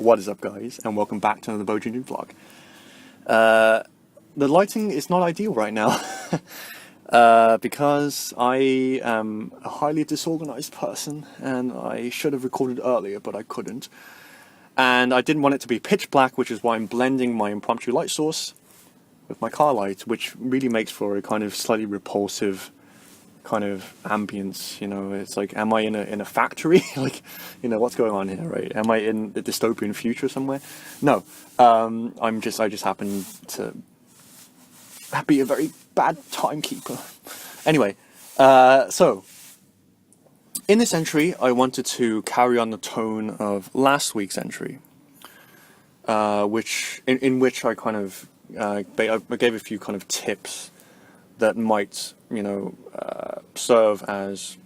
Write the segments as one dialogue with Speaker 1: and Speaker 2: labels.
Speaker 1: What is up, guys, and welcome back to another Bojan New vlog. The lighting is not ideal right now because I am a highly disorganized person and I should have recorded earlier, but I couldn't. And I didn't want it to be pitch black, which is why I'm blending my impromptu light source with my car light, which really makes for a kind of slightly repulsive kind of ambience. You know, it's like, am I in a factory? Like, you know, what's going on here, right? Am I in the dystopian future somewhere? No, I just happen to be a very bad timekeeper. Anyway, so in this entry, I wanted to carry on the tone of last week's entry, which in which I kind of I gave a few kind of tips that might, you know, serve as,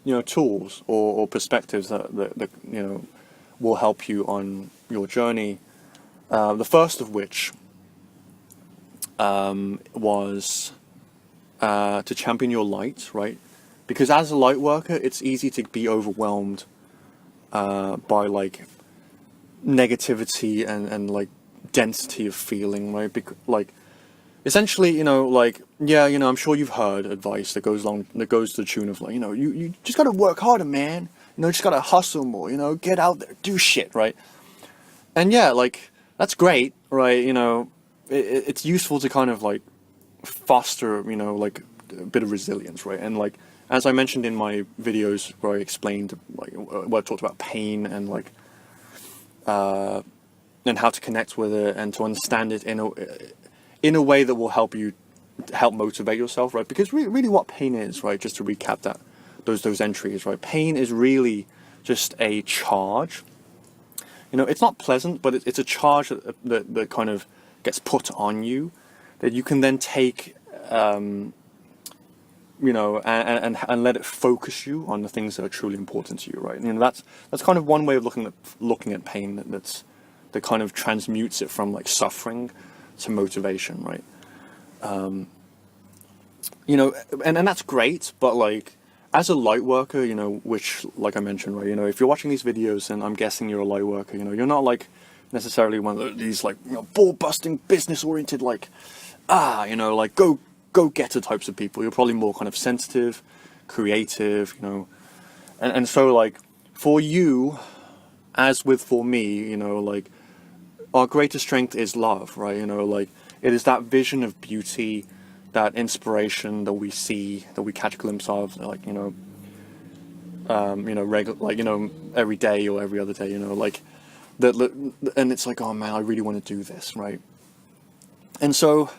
Speaker 1: you know, tools or perspectives that you know will help you on your journey. The first of which was to champion your light, right? Because as a light worker, it's easy to be overwhelmed by like negativity and like density of feeling, right? Like essentially, you know, like, yeah, you know, I'm sure you've heard advice that goes to the tune of like, you know, you just gotta work harder, man. You know, just gotta hustle more. You know, get out there, do shit, right? And yeah, like that's great, right? You know, it's useful to kind of like foster, you know, like a bit of resilience, right? And like as I mentioned in my videos where I explained, like, where I talked about pain and like and how to connect with it and to understand it in a way that will help motivate yourself, right? Because really what pain is, right? Just to recap that, those entries, right? Pain is really just a charge. You know, it's not pleasant, but it's a charge that kind of gets put on you that you can then take, you know, and let it focus you on the things that are truly important to you, right? You know, that's kind of one way of looking at pain that kind of transmutes it from like suffering to motivation, right? You know, and that's great, but like as a light worker, you know, which like I mentioned, right, you know, if you're watching these videos and I'm guessing you're a light worker, you know, you're not like necessarily one of these like, you know, ball busting, business oriented, like you know, like go getter types of people. You're probably more kind of sensitive, creative, you know, and so like for you, as with for me, you know, like our greatest strength is love, right? You know, like it is that vision of beauty, that inspiration that we see, that we catch a glimpse of, like, you know, like, you know, every day or every other day, you know, like that, and it's like, oh man, I really want to do this, right? And so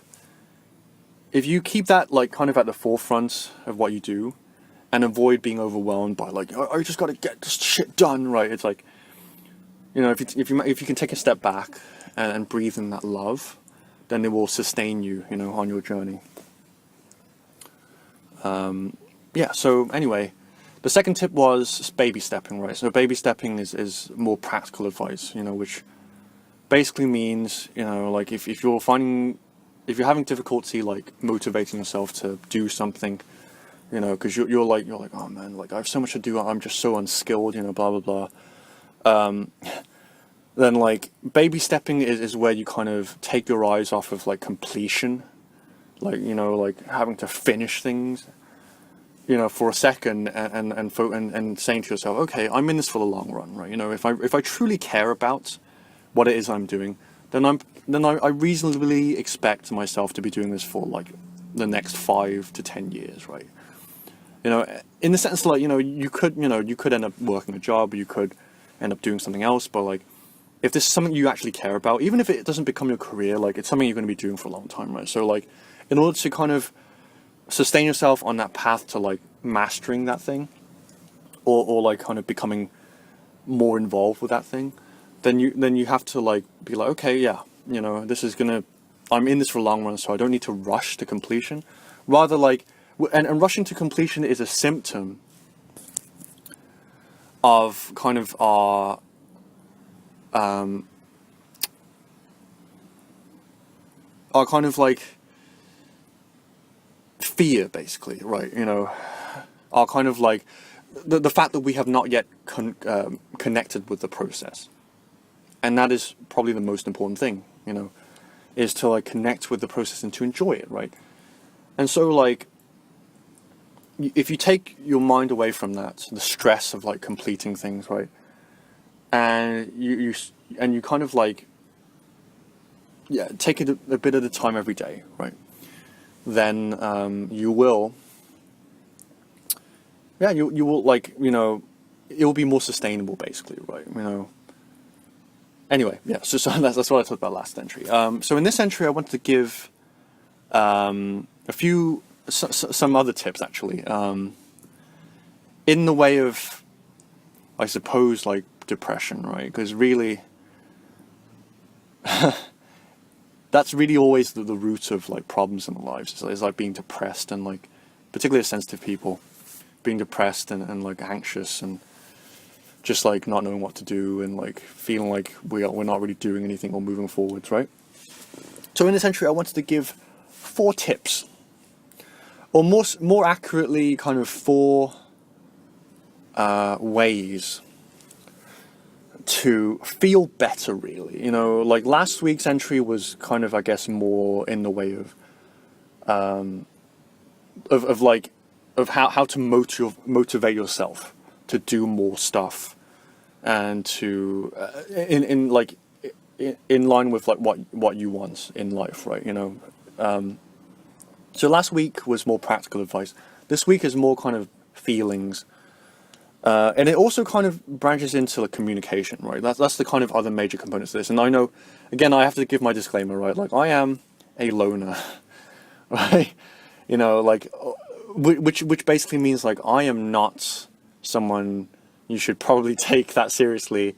Speaker 1: if you keep that like kind of at the forefront of what you do and avoid being overwhelmed by like, oh, I just got to get this shit done, right? It's like, you know, if you can take a step back and breathe in that love, then it will sustain you, you know, on your journey. Yeah. So anyway, the second tip was baby stepping, right? So baby stepping is more practical advice, you know, which basically means, you know, like if you're having difficulty like motivating yourself to do something, you know, because you're like, oh man, like I have so much to do, I'm just so unskilled, you know, blah blah blah. Then like baby stepping is where you kind of take your eyes off of like completion, like, you know, like having to finish things, you know, for a second and saying to yourself, okay, I'm in this for the long run, right? You know, if I truly care about what it is I'm doing, then I reasonably expect myself to be doing this for like the next 5 to 10 years, right? You know, in the sense like, you know, you could end up working a job, you could end up doing something else, but like if this is something you actually care about, even if it doesn't become your career, like it's something you're going to be doing for a long time, right? So like in order to kind of sustain yourself on that path to like mastering that thing or like kind of becoming more involved with that thing, then you have to like be like, okay, yeah, you know, I'm in this for a long run, so I don't need to rush to completion. Rather like, and rushing to completion is a symptom of kind of our kind of like fear, basically, right? You know, our kind of like the fact that we have not yet connected with the process. And that is probably the most important thing, you know, is to like connect with the process and to enjoy it, right? And so like, if you take your mind away from that, the stress of like completing things, right, and you kind of like, yeah, take it a bit at a time every day, right, then you will, yeah, you will like, you know, it will be more sustainable, basically, right, you know. Anyway, yeah, so that's what I talked about last entry. So in this entry, I wanted to give a few, some other tips, actually, in the way of, I suppose, like, depression, right? Because really, that's really always the root of, like, problems in our lives, is like being depressed, and, like, particularly sensitive people, being depressed and like, anxious, and just like not knowing what to do, and like feeling like we're not really doing anything or moving forwards, right? So in this entry, I wanted to give 4 tips, or more accurately, kind of 4 ways to feel better, really. You know, like last week's entry was kind of, I guess, more in the way of how to motivate yourself to do more stuff, and to in line with like what you want in life, right? You know, so last week was more practical advice. This week is more kind of feelings, and it also kind of branches into like communication, right? That's the kind of other major components of this. And I know, again, I have to give my disclaimer, right? Like, I am a loner, right? You know, like, which basically means like I am not someone you should probably take that seriously,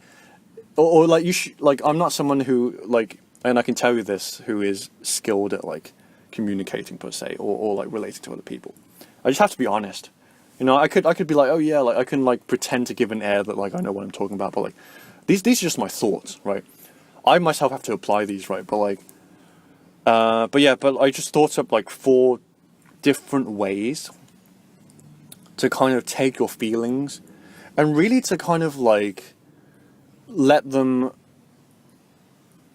Speaker 1: or like you should, like, I'm not someone who, like, and I can tell you this, who is skilled at like communicating per se, or like relating to other people. I just have to be honest. You know, I could be like, oh yeah, like I can like pretend to give an air that like I know what I'm talking about, but like these are just my thoughts, right? I myself have to apply these, right? But like, but I just thought up like 4 different ways to kind of take your feelings and really to kind of like let them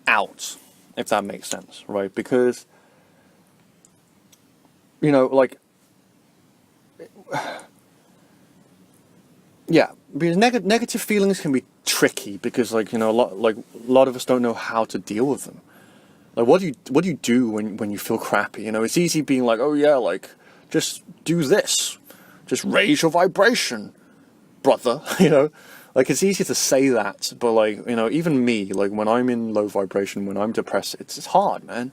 Speaker 1: out, if that makes sense, right? Because, you know, like, yeah, because negative feelings can be tricky, because, like, you know, a lot of us don't know how to deal with them. Like, what do you do when you feel crappy? You know, it's easy being like, oh yeah, like, just do this, just raise your vibration, brother. You know, like, it's easy to say that, but like, you know, even me, like, when I'm in low vibration, when I'm depressed, it's hard, man.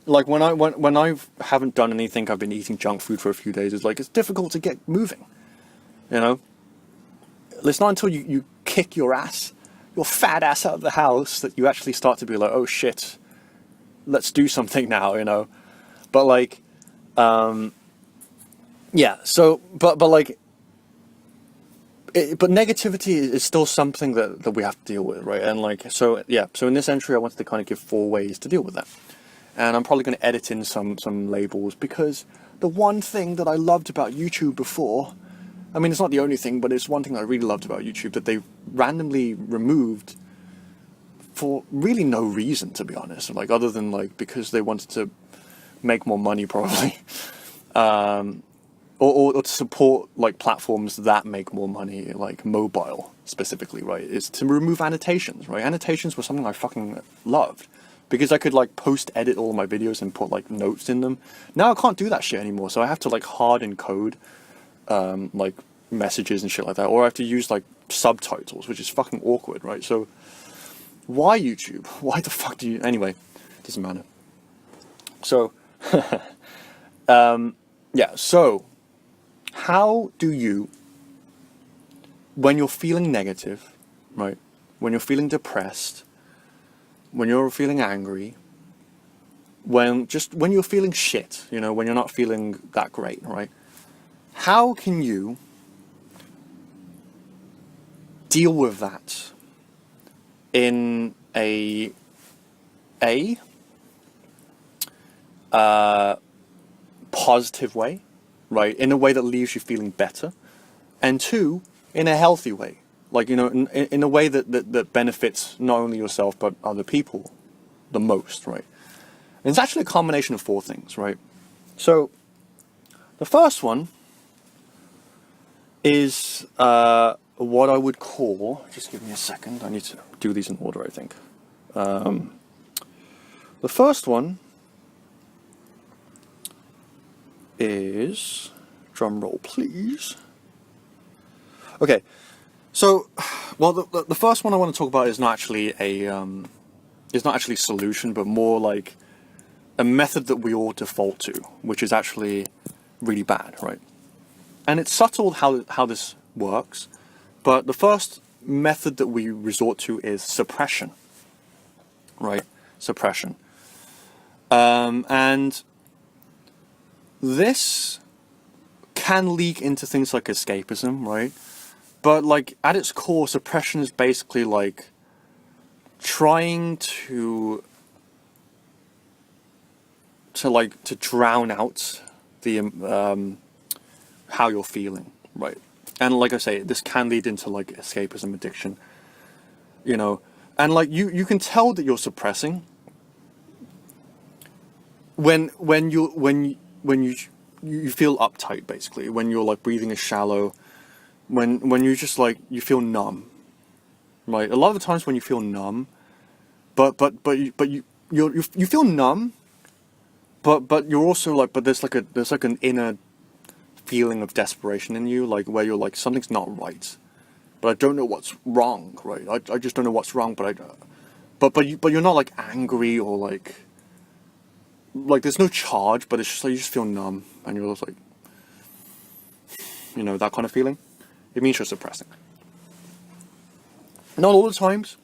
Speaker 1: Like, when I haven't done anything, I've been eating junk food for a few days, it's like, it's difficult to get moving, you know. It's not until you kick your fat ass out of the house, that you actually start to be like, oh shit, let's do something now, you know. But like, yeah, so, but like, but negativity is still something that we have to deal with, right? And like, so yeah, so in this entry, I wanted to kind of give 4 ways to deal with that. And I'm probably going to edit in some labels, because the one thing that I loved about YouTube before, I mean, it's not the only thing, but it's one thing I really loved about YouTube, that they randomly removed for really no reason, to be honest. Like, other than like, because they wanted to make more money, probably. Or to support like platforms that make more money, like mobile specifically, right? Is to remove annotations, right? Annotations were something I fucking loved, because I could like post edit all my videos and put like notes in them. Now I can't do that shit anymore, so I have to like hard encode like messages and shit like that, or I have to use like subtitles, which is fucking awkward, right? So why YouTube? Why the fuck do you? Anyway, doesn't matter. So yeah, so how do you, when you're feeling negative, right, when you're feeling depressed, when you're feeling angry, when you're feeling shit, you know, when you're not feeling that great, right, how can you deal with that in a positive way, right, in a way that leaves you feeling better, and 2, in a healthy way, like, you know, in a way that benefits not only yourself but other people the most, right? And it's actually a combination of 4 things, right? So the first one is what I would call, just give me a second, I need to do these in order, I think. The first one is, drum roll please. Okay, so, well, the first one I want to talk about is not actually a solution, but more like a method that we all default to, which is actually really bad, right? And it's subtle how this works, but the first method that we resort to is suppression, right? Suppression. And this can leak into things like escapism, right? But like at its core, suppression is basically like trying to drown out the how you're feeling, right? And like I say, this can lead into like escapism, addiction, you know, and like you can tell that you're suppressing when you feel uptight, basically, when you're like breathing is shallow, when you just like you feel numb, right? A lot of the times when you feel numb, but you feel numb, but you're also like, but there's like an inner feeling of desperation in you, like where you're like, something's not right, but I don't know what's wrong, right? I just don't know what's wrong, but you're not like angry or like there's no charge, but it's just like you just feel numb and you're just like, you know, that kind of feeling. It means you're suppressing. Not all the times,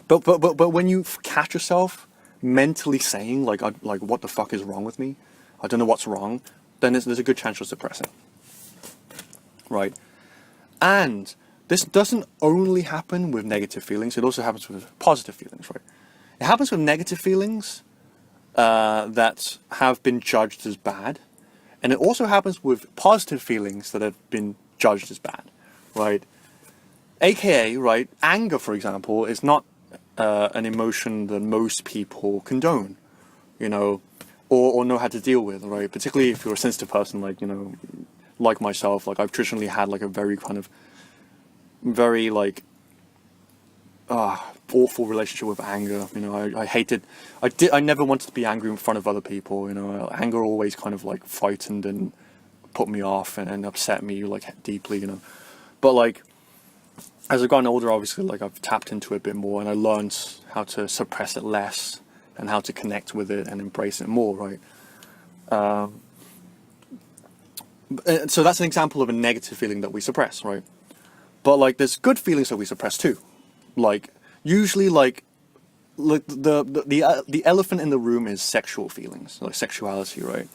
Speaker 1: but when you catch yourself mentally saying like what the fuck is wrong with me? I don't know what's wrong. Then there's a good chance you're suppressing, right? And this doesn't only happen with negative feelings. It also happens with positive feelings, right? It happens with negative feelings that have been judged as bad, and it also happens with positive feelings that have been judged as bad, right? A.k.a, right, anger, for example, is not an emotion that most people condone, you know, or know how to deal with, right? Particularly if you're a sensitive person, like, you know, like myself, like I've traditionally had like a very kind of, very like, awful relationship with anger. You know, I never wanted to be angry in front of other people, you know. Anger always kind of like frightened and put me off and upset me like deeply, you know. But like, as I've gotten older, obviously, like I've tapped into it a bit more and I learned how to suppress it less and how to connect with it and embrace it more, right? So that's an example of a negative feeling that we suppress, right? But like there's good feelings that we suppress too. Like usually like the elephant in the room is sexual feelings, like sexuality, right?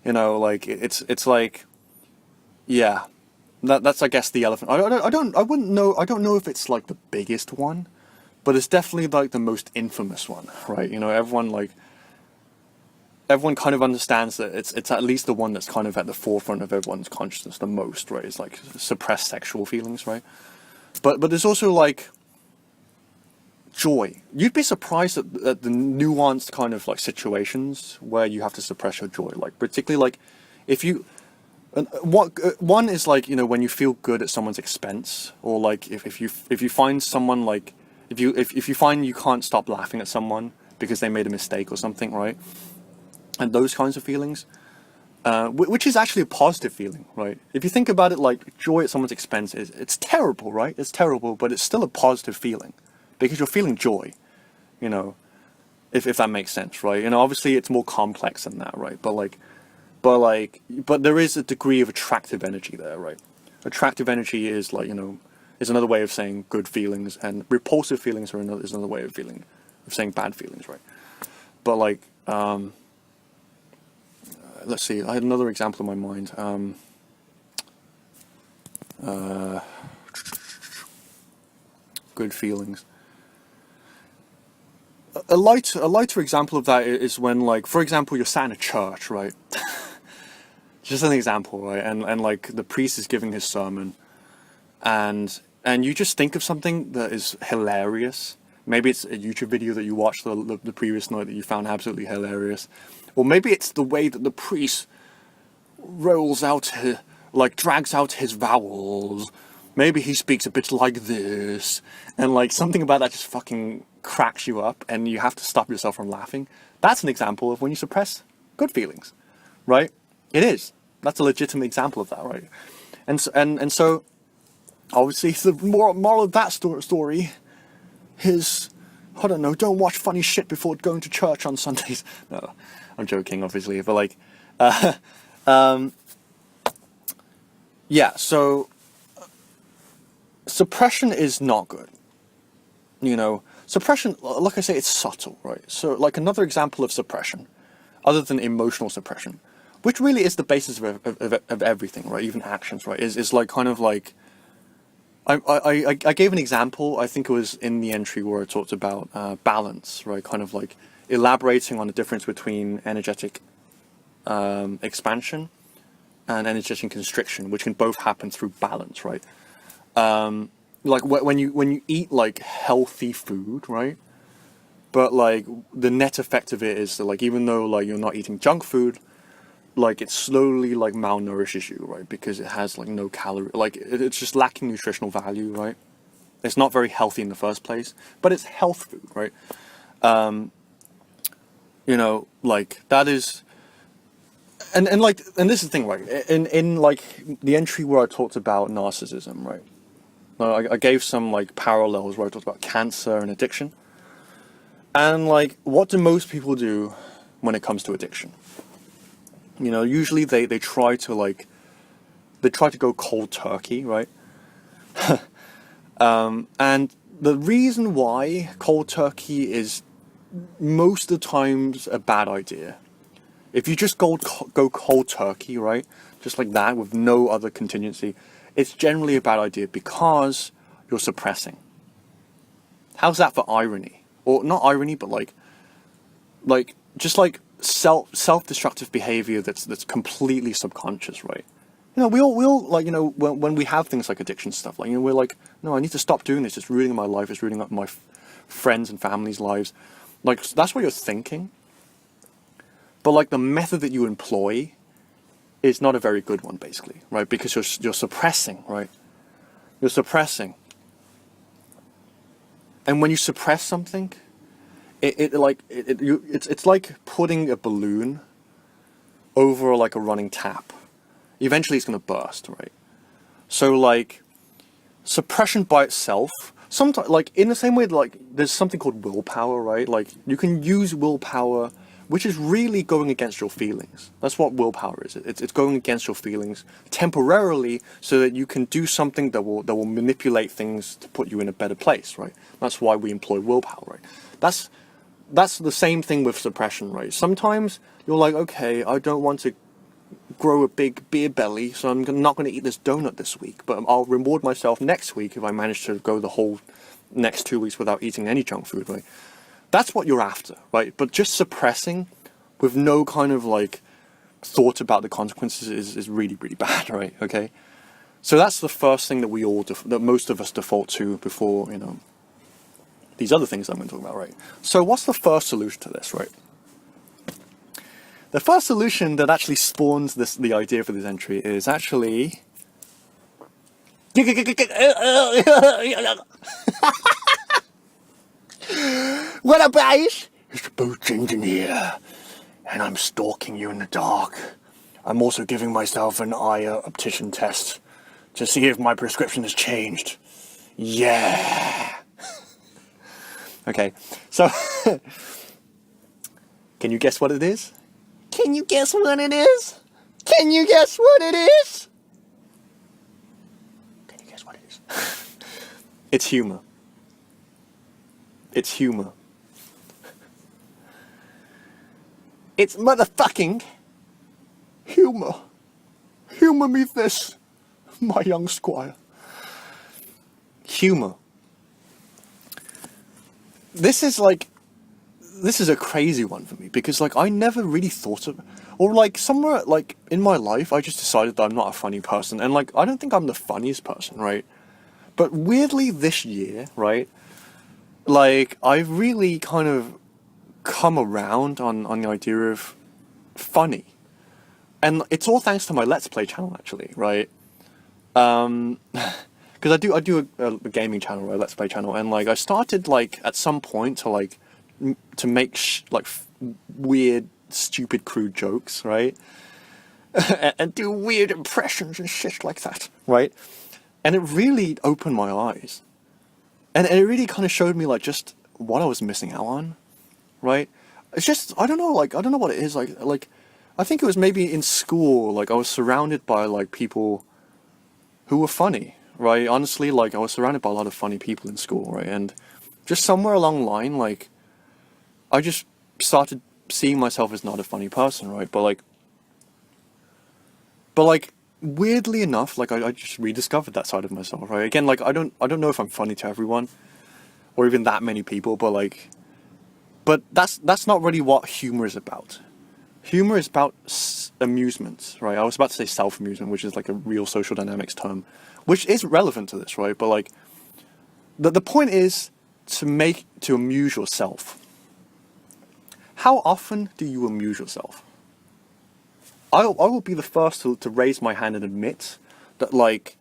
Speaker 1: You know, like it's like, yeah, that's I guess the elephant. I don't know if it's like the biggest one, but it's definitely like the most infamous one, right? You know, everyone kind of understands that it's at least the one that's kind of at the forefront of everyone's consciousness the most, right? It's like suppressed sexual feelings, right? But there's also like joy. You'd be surprised at the nuanced kind of like situations where you have to suppress your joy. Like particularly like if you, one is like, you know, when you feel good at someone's expense, or like if you find someone like if you find you can't stop laughing at someone because they made a mistake or something, right? And those kinds of feelings, which is actually a positive feeling, right? If you think about it, like joy at someone's expense it's terrible, right? It's terrible, but it's still a positive feeling because you're feeling joy, you know, if that makes sense, right? You know, obviously it's more complex than that, right? But there is a degree of attractive energy there, right? Attractive energy is like, you know, is another way of saying good feelings, and repulsive feelings is another way of saying bad feelings, right? But like, let's see, I had another example in my mind. Good feelings. A lighter example of that is when, like, for example, you're sat in a church, right? just an example, right? And like the priest is giving his sermon, and you just think of something that is hilarious. Maybe it's a YouTube video that you watched the previous night that you found absolutely hilarious, or maybe it's the way that the priest rolls out drags out his vowels. Maybe he speaks a bit like this, and like something about that just fucking cracks you up, and you have to stop yourself from laughing. That's an example of when you suppress good feelings, right? It is. That's a legitimate example of that, right? And so, obviously, the moral of that story is, I don't know, don't watch funny shit before going to church on Sundays. No, I'm joking, obviously, but like, yeah. So, suppression is not good. You know, suppression, like I say, it's subtle, right? So, like another example of suppression, other than emotional suppression, which really is the basis of everything, right? Even actions, right? Is like kind of like, I gave an example. I think it was in the entry where I talked about balance, right? Kind of like elaborating on the difference between energetic expansion and energetic constriction, which can both happen through balance, right? Like when you eat like healthy food, right? But like the net effect of it is that like even though like you're not eating junk food, like it slowly like malnourishes you, right? Because it has like no calorie, like it's just lacking nutritional value, right? It's not very healthy in the first place, but it's health food, right? You know, like that is, and this is the thing, right? In like the entry where I talked about narcissism, right? I gave some like parallels where I talked about cancer and addiction. And like, what do most people do when it comes to addiction? You know, usually they try to go cold turkey, right? And the reason why cold turkey is most of the times a bad idea, if you just go cold turkey, right, just like that with no other contingency, it's generally a bad idea because you're suppressing. How's that for irony? Or not irony, but like just like self-destructive behavior that's completely subconscious, right? You know, we all like, you know, when we have things like addiction stuff, like, you know, we're like, no, I need to stop doing this. It's ruining my life. It's ruining up my friends and family's lives. Like, that's what you're thinking. But like the method that you employ is not a very good one, basically, right? Because you're suppressing, right? You're suppressing. And when you suppress something, it's like putting a balloon over like a running tap. Eventually it's going to burst, right? So like suppression by itself, sometimes like in the same way like there's something called willpower, right? Like you can use willpower, which is really going against your feelings. That's what willpower is. It's going against your feelings temporarily so that you can do something that will manipulate things to put you in a better place, right? That's why we employ willpower, right? That's the same thing with suppression, right? Sometimes you're like, okay, I don't want to grow a big beer belly, so I'm not going to eat this donut this week, but I'll reward myself next week if I manage to go the whole next 2 weeks without eating any junk food, right? That's what you're after, right? But just suppressing with no kind of like thought about the consequences is really, really bad, right? Okay? So that's the first thing that that most of us default to before, you know, these other things I'm going to talk about, right? So what's the first solution to this, right? The first solution that actually spawns the idea for this entry is actually... What up, guys? It's the Boots Engineer, and I'm stalking you in the dark. I'm also giving myself an eye optician test to see if my prescription has changed. Yeah! Okay, so... Can you guess what it is? Can you guess what it is? Can you guess what it is? Can you guess what it is? It's humor. It's humor. It's motherfucking humor. Humor me this, my young squire. Humor. This is a crazy one for me because like I never really thought of, Or like somewhere like in my life, I just decided that I'm not a funny person, and like I don't think I'm the funniest person, right? But weirdly, this year, right, like I've really kind of come around on the idea of funny, and it's all thanks to my Let's Play channel, actually, right? Because I do a gaming channel, right, Let's Play channel, and like I started like at some point to like to make weird, stupid, crude jokes, right? And do weird impressions and shit like that, right? And it really opened my eyes. And it really kind of showed me like just what I was missing out on, right? It's just, I don't know, like, I don't know what it is, like, I think it was maybe in school, like, I was surrounded by, like, people who were funny, right? Honestly, like, I was surrounded by a lot of funny people in school, right? And just somewhere along the line, like, I just started seeing myself as not a funny person, right? But weirdly enough, like I just rediscovered that side of myself, right? Again, like I don't know if I'm funny to everyone or even that many people, but that's not really what humor is about. Humor is about amusement, right? I was about to say self-amusement, which is like a real social dynamics term, which is relevant to this, right? But like the point is to amuse yourself. How often do you amuse yourself? I will be the first to raise my hand and admit that, like,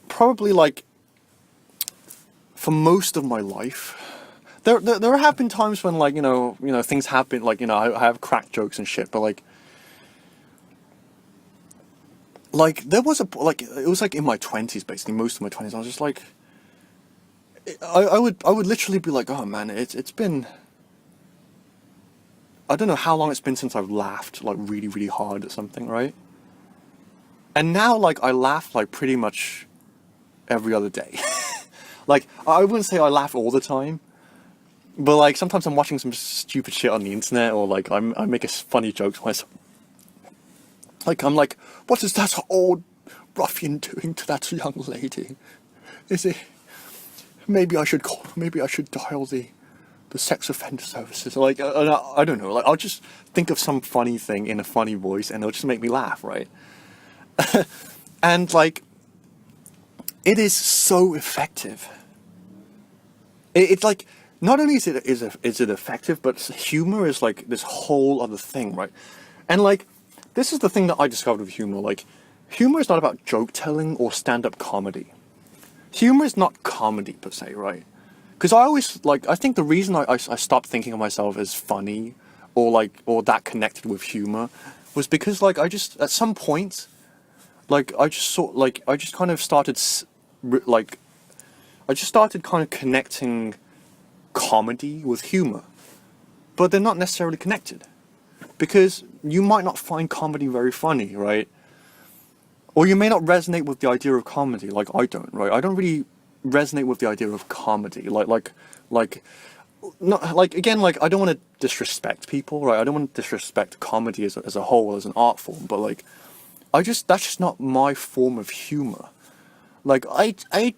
Speaker 1: probably, like, for most of my life, there have been times when, like, things have been, like, I have cracked jokes and shit, but, there was it was, like, in my 20s, basically, most of my 20s, I was just, like, I would literally be like, oh, man, it's been, I don't know how long it's been since I've laughed, like, really, really hard at something, right? And now, like, I laugh, like, pretty much every other day. Like, I wouldn't say I laugh all the time, but, like, sometimes I'm watching some stupid shit on the internet, or, like, I make a funny joke to myself. Like, I'm like, what is that old ruffian doing to that young lady? Is it... maybe I should dial the sex offender services. Like, I don't know. Like, I'll just think of some funny thing in a funny voice, and it'll just make me laugh, right? And, like, it is so effective. It's like, not only is it effective, but humor is like this whole other thing, right? And like, this is the thing that I discovered with humor. Like, humor is not about joke telling or stand-up comedy. Humor is not comedy per se, right? Because I think the reason I stopped thinking of myself as funny or that connected with humor was because, like, I just, at some point, like, I just kind of started, like, I just started kind of connecting comedy with humor. But they're not necessarily connected. Because you might not find comedy very funny, right? Or you may not resonate with the idea of comedy, like I don't, right? I don't really resonate with the idea of comedy. Not, like, again, like, I don't want to disrespect people, right? I don't want to disrespect comedy as a whole, as an art form, but, like, that's just not my form of humor. Like, I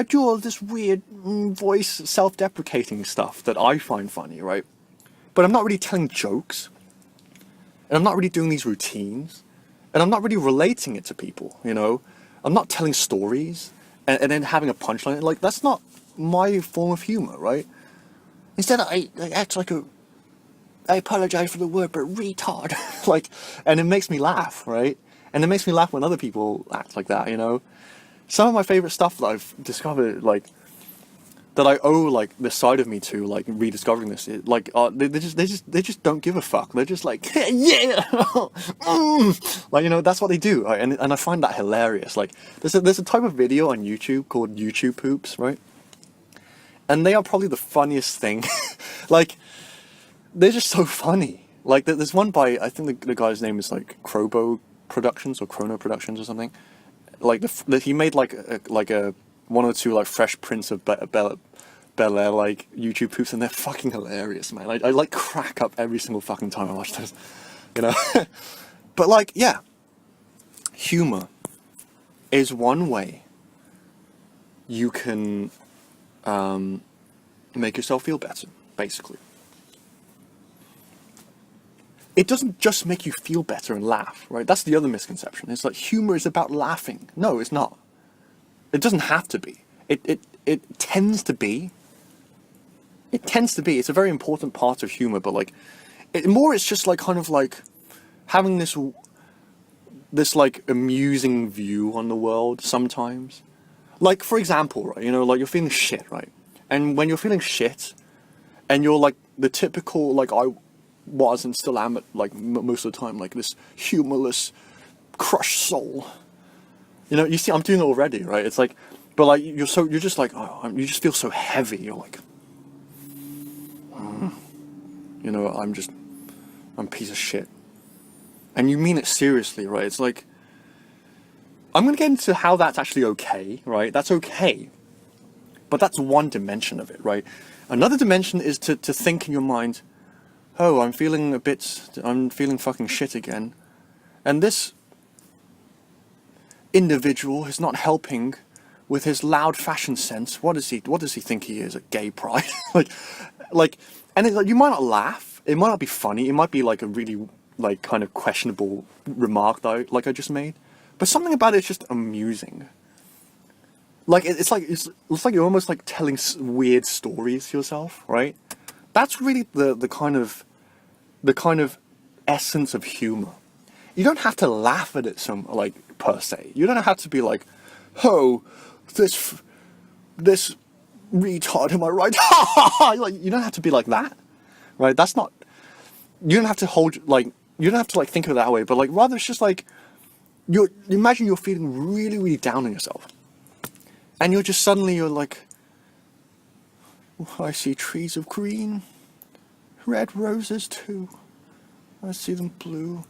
Speaker 1: do all this weird voice self-deprecating stuff that I find funny, right? But I'm not really telling jokes, and I'm not really doing these routines, and I'm not really relating it to people, you know? I'm not telling stories, and then having a punchline. Like, that's not my form of humor, right? Instead, I act like I apologize for the word, but retard. Like, and it makes me laugh, right? And it makes me laugh when other people act like that, you know? Some of my favorite stuff that I've discovered, like, that I owe, like, this side of me to, like, rediscovering this, they just don't give a fuck. They're just like, yeah, like, you know, that's what they do, right? And I find that hilarious. Like, there's a type of video on YouTube called YouTube poops, right? And they are probably the funniest thing. Like, they're just so funny. Like, there's one by, I think the guy's name is, like, Chrono Productions or something. Like, he made, like a one or two, like, Fresh Prince of Bel-Air, like, YouTube poops, and they're fucking hilarious, man. I like, crack up every single fucking time I watch those, you know? But, like, yeah. Humor is one way you can make yourself feel better, basically. it doesn't just make you feel better and laugh, right? That's the other misconception. It's like humor is about laughing. No, it's not. It doesn't have to be. It tends to be. It tends to be. It's a very important part of humor, but like, it's just like kind of like having this like amusing view on the world sometimes. Like, for example, right, you know, like you're feeling shit, right? And when you're feeling shit, and you're like the typical, like I was and still am, like most of the time, like this humorless, crushed soul. You know, you see, I'm doing it already, right? It's like, but like you're just like, oh, you just feel so heavy. You're like, you know, I'm a piece of shit. And you mean it seriously, right? It's like, I'm going to get into how that's actually okay, right? That's okay. But that's one dimension of it, right? Another dimension is to think in your mind, oh, I'm feeling fucking shit again. And this individual is not helping with his loud fashion sense. What does he think he is, a gay pride? And it's like, you might not laugh. It might not be funny. It might be like a really like kind of questionable remark though, like I just made. But something about it is just amusing. Like it's like you're almost like telling weird stories to yourself, right? That's really the kind of essence of humor. You don't have to laugh at it per se. You don't have to be like, oh, this retard, am I right? Like, you don't have to be like that, right? That's not. You don't have to think of it that way. But like rather, it's just like imagine you're feeling really, really down on yourself. And you're like, oh, I see trees of green, red roses too. I see them blue.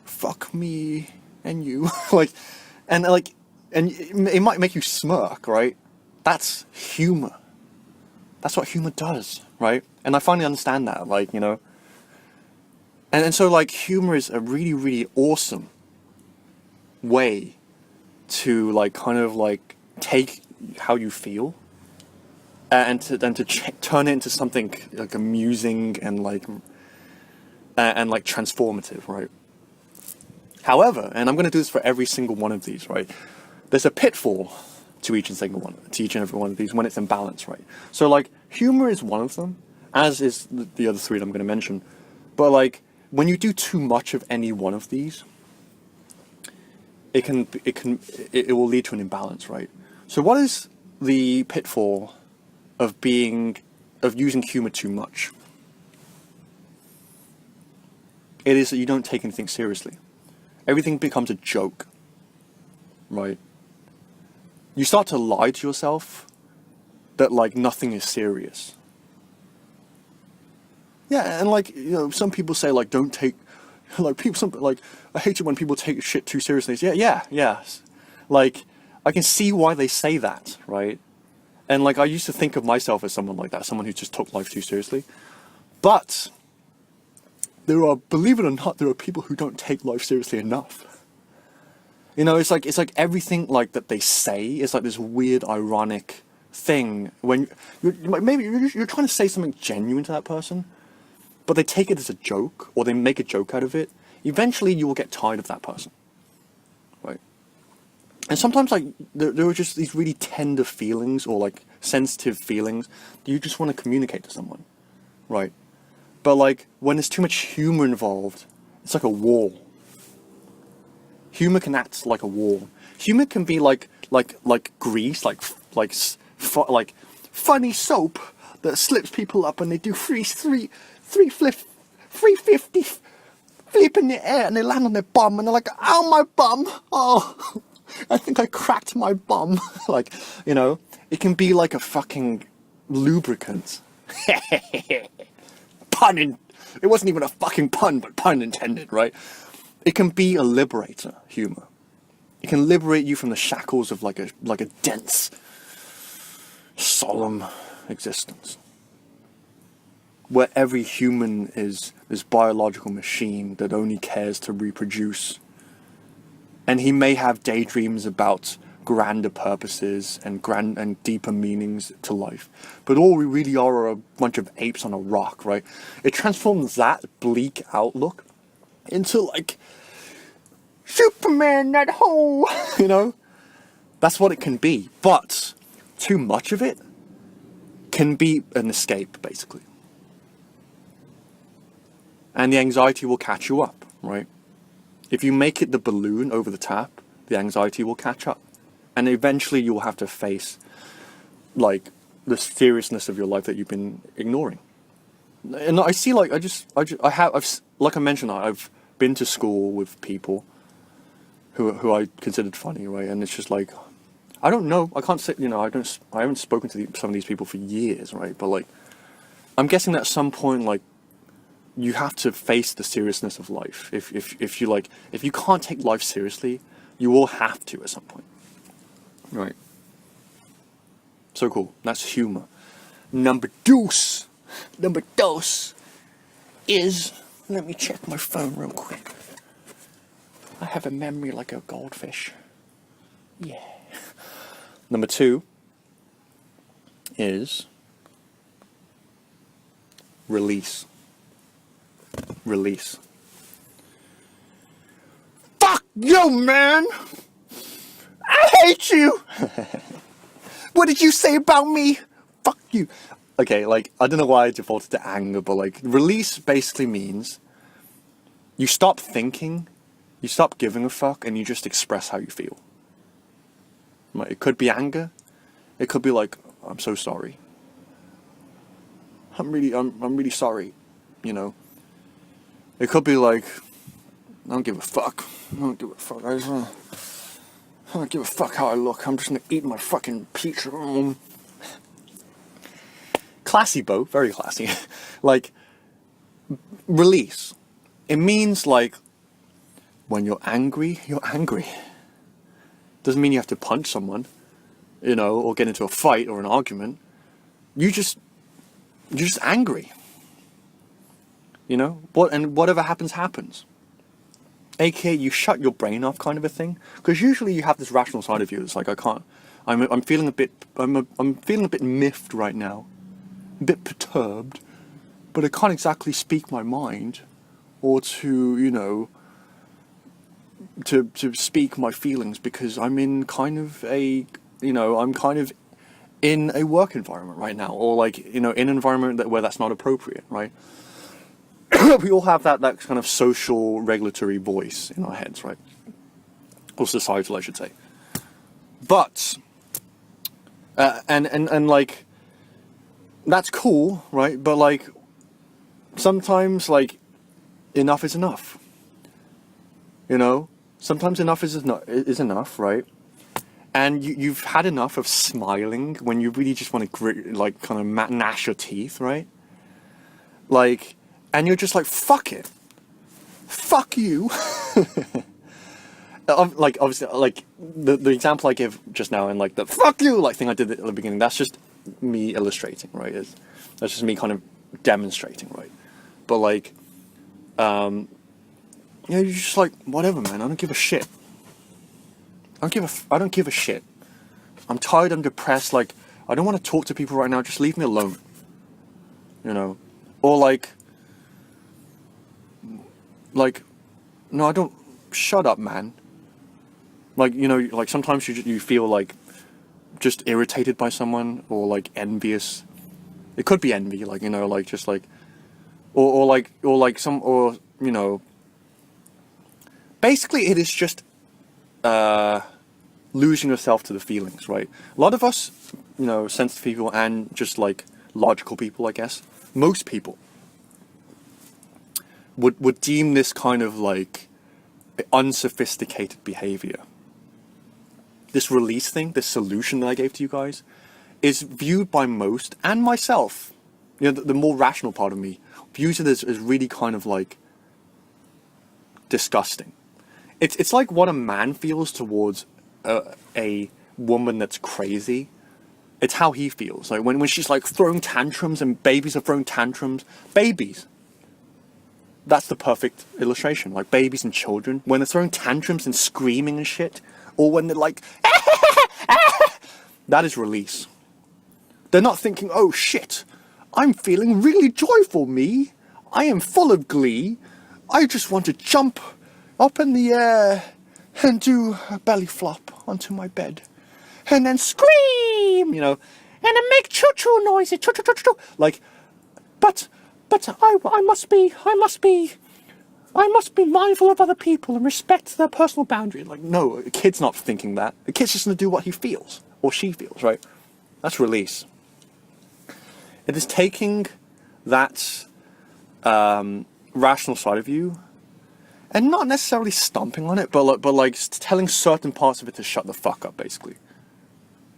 Speaker 1: Fuck me and you. And it might make you smirk, right? That's humor. That's what humor does, right? And I finally understand that, like, you know. And so like humor is a really, really awesome way to like kind of like take how you feel and to turn it into something like amusing and like transformative, right? However, and I'm going to do this for every single one of these, right? There's a pitfall to each and every one of these when it's in balance, right? So like humor is one of them, as is the other three that I'm going to mention. But like when you do too much of any one of these, it will lead to an imbalance, right? So what is the pitfall of using humor too much? It is that you don't take anything seriously. Everything becomes a joke, right? You start to lie to yourself that like nothing is serious. Yeah, and like, you know, some people say like don't take I hate it when people take shit too seriously. Yeah. Like I can see why they say that, right? And like I used to think of myself as someone like that, someone who just took life too seriously. But believe it or not, there are people who don't take life seriously enough. You know, it's like everything like that they say is like this weird, ironic thing when you're trying to say something genuine to that person, but they take it as a joke or they make a joke out of it. Eventually, you will get tired of that person, right? And sometimes, like there are just these really tender feelings or like sensitive feelings that you just want to communicate to someone, right? But like when there's too much humor involved, it's like a wall. Humor can act like a wall. Humor can be like grease, like funny soap that slips people up and they do 350 flip in the air and they land on their bum and they're like, ow, my bum. Oh, I think I cracked my bum. Like, you know, it can be like a fucking lubricant. It wasn't even a fucking pun, but pun intended, right? It can be a liberator, humor. It can liberate you from the shackles of like a dense, solemn existence, where every human is this biological machine that only cares to reproduce. And he may have daydreams about grander purposes and deeper meanings to life. But all we really are a bunch of apes on a rock, right? It transforms that bleak outlook into like Superman that hole, you know? That's what it can be. But too much of it can be an escape, basically. And the anxiety will catch you up, right? If you make it the balloon over the tap, the anxiety will catch up. And eventually you'll have to face, like, the seriousness of your life that you've been ignoring. And I see, like, like I mentioned, I've been to school with people who I considered funny, right? And it's just like, I don't know, I can't say, you know, I haven't spoken to some of these people for years, right? But like, I'm guessing that at some point, like, you have to face the seriousness of life. If you can't take life seriously, you will have to at some point, right? So cool. That's humor. Number deuce is, let me check my phone real quick. I have a memory like a goldfish. Yeah. Number 2 is release. Release. Fuck you, man! I hate you! What did you say about me? Fuck you. Okay, like, I don't know why I defaulted to anger, but like, release basically means you stop thinking, you stop giving a fuck, and you just express how you feel. Like, it could be anger, it could be like, I'm so sorry. I'm really sorry, you know. It could be like, I don't give a fuck. I don't give a fuck. I don't give a fuck how I look. I'm just gonna eat my fucking pizza. Classy, Bo. Very classy. Like, release. It means, like, when you're angry, you're angry. Doesn't mean you have to punch someone, you know, or get into a fight or an argument. You're just angry. You know? And whatever happens, happens. A.k.a. you shut your brain off, kind of a thing. Because usually you have this rational side of you. It's like, I'm feeling a bit miffed right now. A bit perturbed. But I can't exactly speak my mind. Or to, you know, to speak my feelings, because I'm in kind of a, you know, I'm kind of in a work environment right now. Or like, you know, in an environment where that's not appropriate, right? We all have that kind of social regulatory voice in our heads, right? Or societal, I should say. But, and like, that's cool, right? But like, sometimes, like, enough is enough. You know? Sometimes enough is enough, right? And you've had enough of smiling when you really just want to like, kind of gnash your teeth, right? Like, and you're just like, fuck it. Fuck you. Like, obviously, like, the example I gave just now and like the fuck you, like, thing I did at the beginning, that's just me illustrating, right? That's just me kind of demonstrating, right? But like, you know, you're just like, whatever, man, I don't give a shit. I don't give a shit. I'm tired, I'm depressed, like, I don't want to talk to people right now, just leave me alone. You know? Or like, no, I don't, shut up, man. Like, you know, like, sometimes you feel like just irritated by someone, or like envious. It could be envy, like, you know, like, just like, or you know, basically it is just losing yourself to the feelings, right? A lot of us, you know, sensitive people and just like logical people, I guess, most people would deem this kind of like unsophisticated behavior. This release thing, this solution that I gave to you guys, is viewed by most, and myself, you know, the more rational part of me, views it as really kind of like disgusting. It's like what a man feels towards a woman that's crazy. It's how he feels. Like when she's like throwing tantrums and babies are throwing tantrums. Babies. That's the perfect illustration. Like babies and children, when they're throwing tantrums and screaming and shit, or when they're like, that is release. They're not thinking, oh shit, I'm feeling really joyful, me. I am full of glee. I just want to jump up in the air and do a belly flop onto my bed. And then scream, you know, and then make choo-choo noises, choo-choo-choo-choo. Like, but I must be mindful of other people and respect their personal boundaries. Like, no, a kid's not thinking that. The kid's just going to do what he feels, or she feels, right? That's release. It is taking that rational side of you and not necessarily stomping on it, but like telling certain parts of it to shut the fuck up, basically.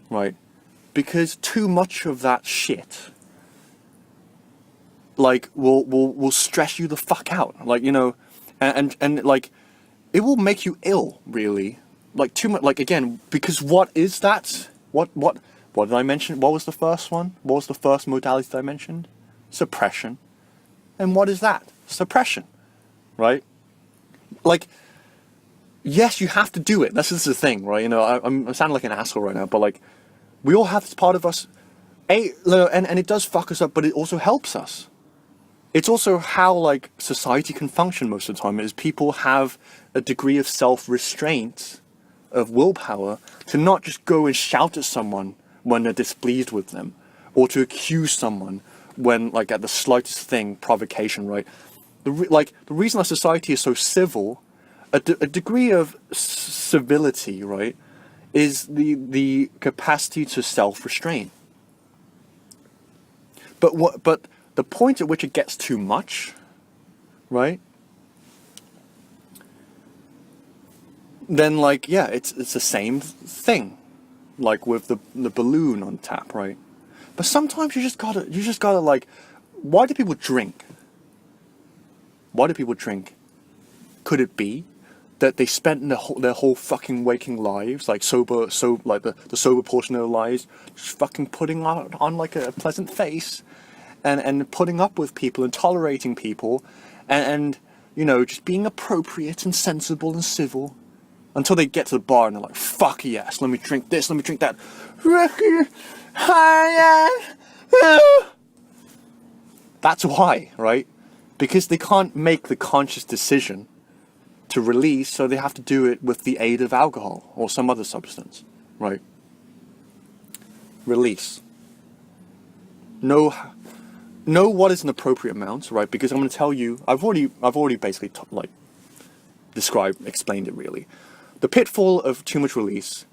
Speaker 1: Right? Because too much of that shit, like, will stress you the fuck out. Like, you know, and like, it will make you ill, really. Like, too much, like, again, because what is that? What did I mention? What was the first one? What was the first modality that I mentioned? Suppression. And what is that? Suppression. Right? Like, yes, you have to do it. This is the thing, right? You know, I'm sounding like an asshole right now, but like, we all have this part of us, and it does fuck us up, but it also helps us. It's also how, like, society can function most of the time, is people have a degree of self-restraint, of willpower, to not just go and shout at someone when they're displeased with them, or to accuse someone when, like, at the slightest thing, provocation, right? The reason our society is so civil, a degree of civility, right, is the capacity to self-restrain. But the point at which it gets too much, right? Then, like, yeah, it's the same thing, like with the balloon on tap, right? But sometimes you just gotta like, why do people drink? Why do people drink? Could it be that they spent their whole fucking waking lives, like sober, like the sober portion of their lives, just fucking putting on like a pleasant face, and putting up with people and tolerating people, and you know, just being appropriate and sensible and civil, until they get to the bar and they're like, fuck yes, let me drink this, let me drink that. That's why, right? Because they can't make the conscious decision to release, so they have to do it with the aid of alcohol or some other substance, right? Release. Know what is an appropriate amount, right? Because I'm going to tell you, I've already basically explained it really. The pitfall of too much release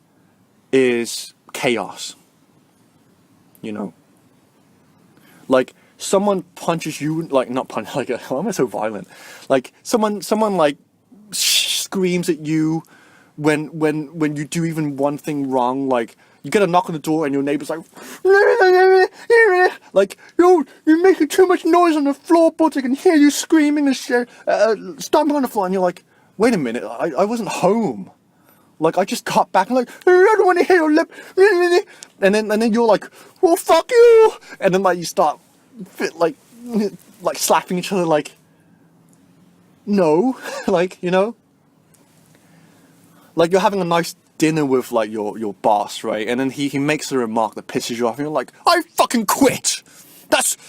Speaker 1: is chaos. You know, like, someone punches you, like, not punch, like, why am I so violent? Like, someone like screams at you when you do even one thing wrong. Like, you get a knock on the door and your neighbor's like, like, yo, you're making too much noise on the floorboards, I can hear you screaming and stomping on the floor, and you're like, wait a minute, I wasn't home. Like, I just got back and like, I don't want to hear your lip. And then you're like, well, fuck you. And then, like, you start like slapping each other, like, no. Like, you know, like, you're having a nice dinner with, like, your boss, right? And then he makes a remark that pisses you off, and you're like, I fucking quit.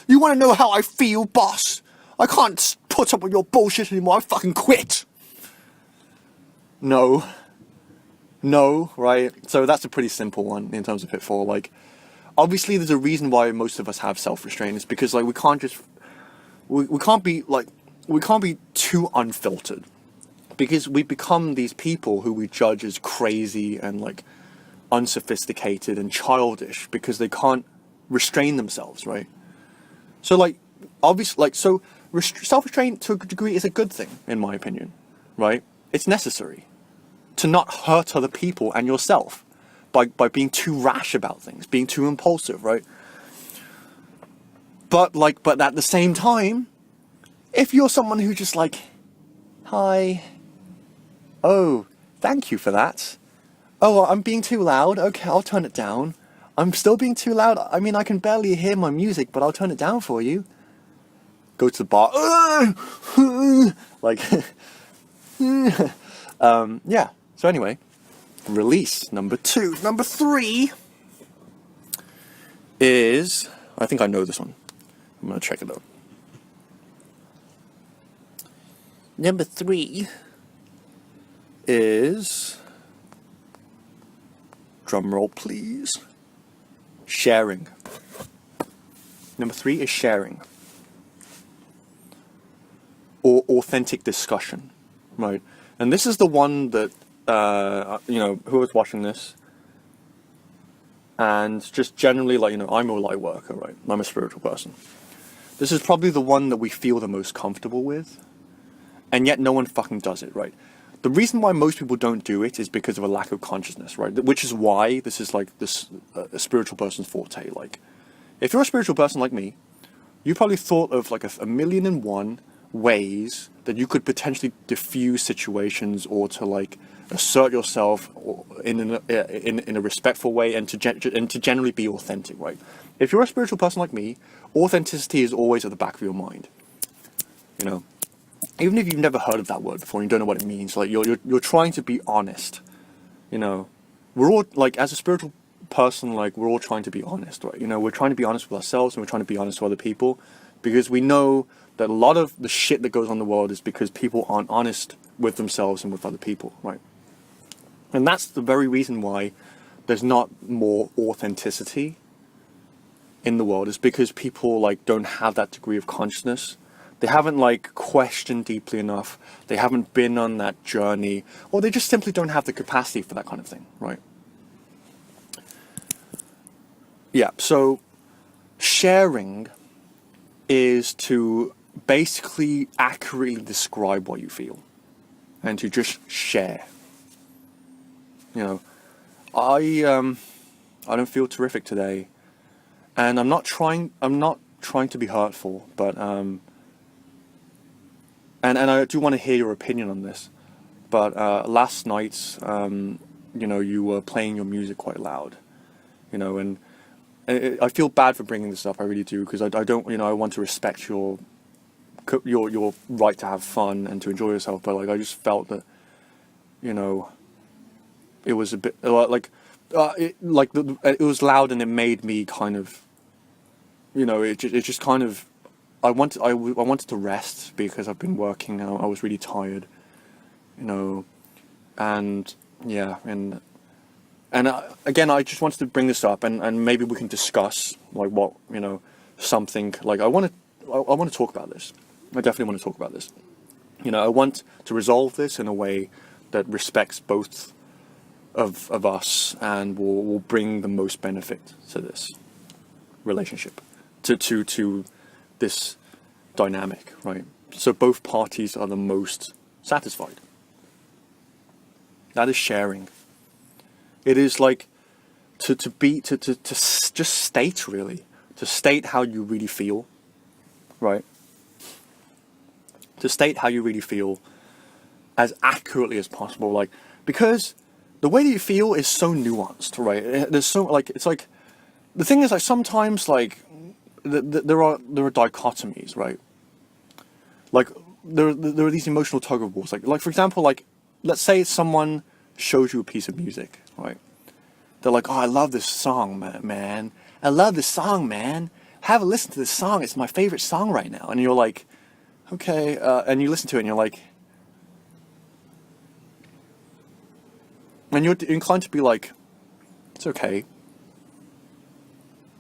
Speaker 1: You want to know how I feel, boss? I can't put up with your bullshit anymore. I fucking quit. No, right? So that's a pretty simple one in terms of pitfall. Like, obviously there's a reason why most of us have self-restraint. It's because, like, we can't be too unfiltered, because we become these people who we judge as crazy and, like, unsophisticated and childish because they can't restrain themselves, right? So, like, obviously, like, so self-restraint to a degree is a good thing, in my opinion, right? It's necessary to not hurt other people and yourself by being too rash about things, being too impulsive, right? But at the same time, if you're someone who just like, hi, oh, thank you for that. Oh, well, I'm being too loud. Okay, I'll turn it down. I'm still being too loud. I mean, I can barely hear my music, but I'll turn it down for you. Go to the bar. Like, yeah. So anyway, release number 2. Number 3 is, I think I know this one. I'm going to check it out. Number 3 is, drum roll please, sharing. Number 3 is sharing. Or authentic discussion, right? And this is the one that, who was watching this, and just generally, like, I'm a light worker, right? I'm a spiritual person. This is probably the one that we feel the most comfortable with, and yet no one fucking does it, right? The reason why most people don't do it is because of a lack of consciousness, right? Which is why this is like this a spiritual person's forte. Like, if you're a spiritual person like me, you probably thought of like a million and one ways that you could potentially diffuse situations, or to like assert yourself in a respectful way, and to generally be authentic, right? If you're a spiritual person like me, authenticity is always at the back of your mind. Even if you've never heard of that word before and you don't know what it means, like you're trying to be honest. We're all, like, as a spiritual person, like, we're all trying to be honest, right? We're trying to be honest with ourselves, and we're trying to be honest with other people, because we know that a lot of the shit that goes on in the world is because people aren't honest with themselves and with other people, right? And that's the very reason why there's not more authenticity in the world, is because people, like, don't have that degree of consciousness. They haven't, like, questioned deeply enough. They haven't been on that journey, or they just simply don't have the capacity for that kind of thing, right? Yeah, so sharing is to basically accurately describe what you feel, and to just share. I don't feel terrific today, and I'm not trying to be hurtful, but and I do want to hear your opinion on this. But last night, you were playing your music quite loud, and I feel bad for bringing this up. I really do, because I don't, I want to respect your right to have fun and to enjoy yourself. But like, I just felt that, it was a bit it was loud, and it made me kind of, it just kind of, I wanted to rest, because I've been working. I was really tired, and yeah, and again, I just wanted to bring this up, and maybe we can discuss, like, what, something, like, I want to talk about this. I definitely want to talk about this. I want to resolve this in a way that respects both of us, and will bring the most benefit to this relationship, to this dynamic, right? So both parties are the most satisfied. That is sharing. It is like to just state, really, to state how you really feel, right? To state how you really feel as accurately as possible, like, because the way that you feel is so nuanced, right? There's so, like, it's like, the thing is, like, sometimes, like, there are dichotomies, right? Like, there are these emotional tug of wars, like for example, like, let's say someone shows you a piece of music, right? They're like, oh, I love this song, man. I love this song, man. Have a listen to this song. It's my favorite song right now. And you're like, okay, and you listen to it, and you're like, and you're inclined to be like, it's okay.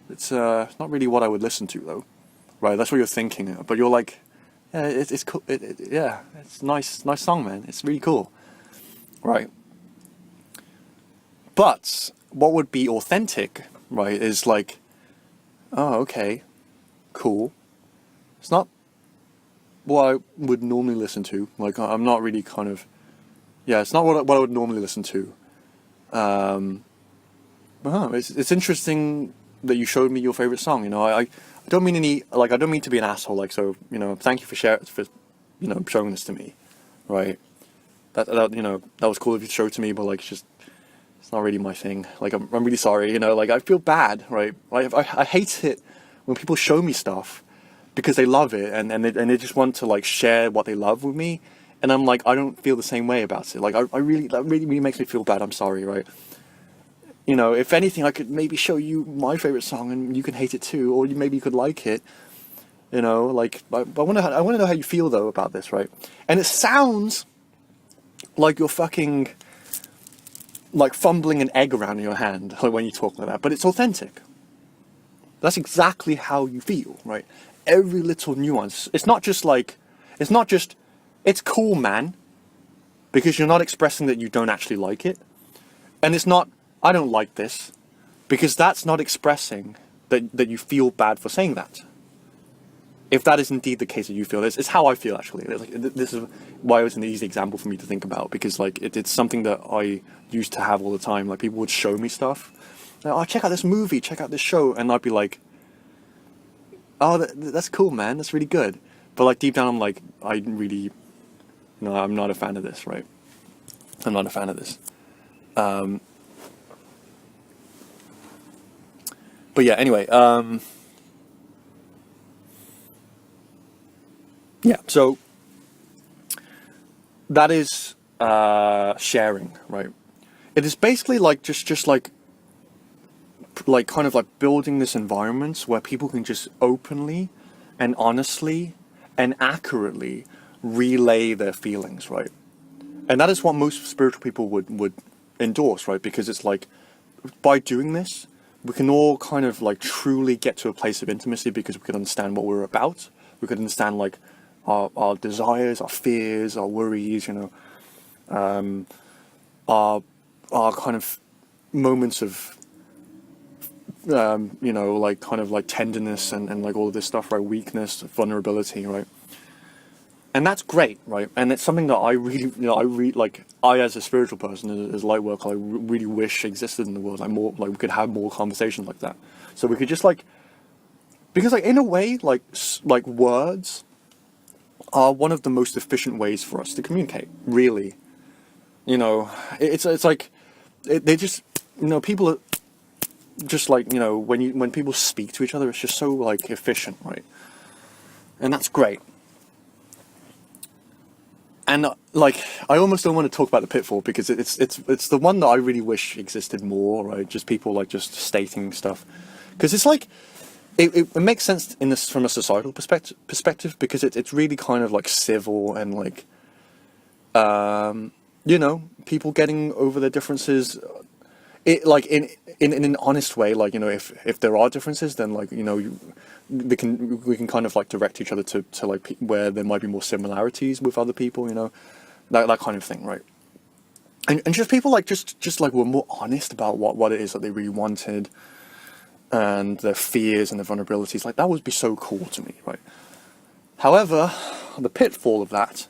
Speaker 1: It's not really what I would listen to, though, right? That's what you're thinking. But you're like, yeah, it's cool. Yeah, it's nice song, man. It's really cool, right? But what would be authentic, right, is like, oh, okay, cool. It's not what I would normally listen to. Like, I'm not really kind of, yeah, it's not what I would normally listen to. It's interesting that you showed me your favorite song. I don't mean I don't mean to be an asshole. Like, so, thank you for showing this to me, right? That was cool of you to show it to me, but like, it's not really my thing. Like, I'm really sorry. Like, I feel bad, right? I hate it when people show me stuff because they love it, and they just want to, like, share what they love with me, and I'm like, I don't feel the same way about it. Like, that really makes me feel bad. I'm sorry, right? If anything, I could maybe show you my favorite song, and you can hate it too, or maybe you could like it. You know, like, I want to know how you feel though about this, right? And it sounds like you're fucking like fumbling an egg around in your hand like when you talk like that, but it's authentic. That's exactly how you feel, right? Every little nuance. It's not just, it's cool, man, because you're not expressing that you don't actually like it. And it's not, I don't like this, because that's not expressing that you feel bad for saying that. If that is indeed the case that you feel this, it's how I feel actually. Like, this is why it was an easy example for me to think about, because like it's something that I used to have all the time. Like people would show me stuff, like, oh, check out this movie, check out this show, and I'd be like, oh, that's cool, man, that's really good. But like deep down, I'm like, I really, no, I'm not a fan of this, right? I'm not a fan of this. But yeah, anyway, yeah, so that is sharing, right? It is basically like just like kind of like building this environment where people can just openly and honestly and accurately relay their feelings, right? And that is what most spiritual people would endorse, right? Because it's like, by doing this, we can all kind of like truly get to a place of intimacy, because we can understand what we're about. We could understand like our desires, our fears, our worries, you know, our kind of moments of, you know, like kind of like tenderness and like all of this stuff, right? Weakness, vulnerability, right? And that's great, right? And it's something that I really, you know, I as a spiritual person, as light worker, I really wish existed in the world. Like more, like we could have more conversations like that. So we could just like, because like in a way, like words are one of the most efficient ways for us to communicate, really. You know, it's like, they just, you know, people are just like, you know, when people speak to each other, it's just so like efficient, right? And that's great. And like, I almost don't want to talk about the pitfall, because it's the one that I really wish existed more, right? Just people like just stating stuff, because it's like it makes sense in this from a societal perspective, because it's really kind of like civil and like, you know, people getting over their differences, it like in an honest way. Like, you know, if there are differences, then like, you know, we can kind of like direct each other to like where there might be more similarities with other people, you know, that kind of thing, right? And just people like just like were more honest about what it is that they really wanted, and their fears and their vulnerabilities. Like that would be so cool to me, right? However, the pitfall of that,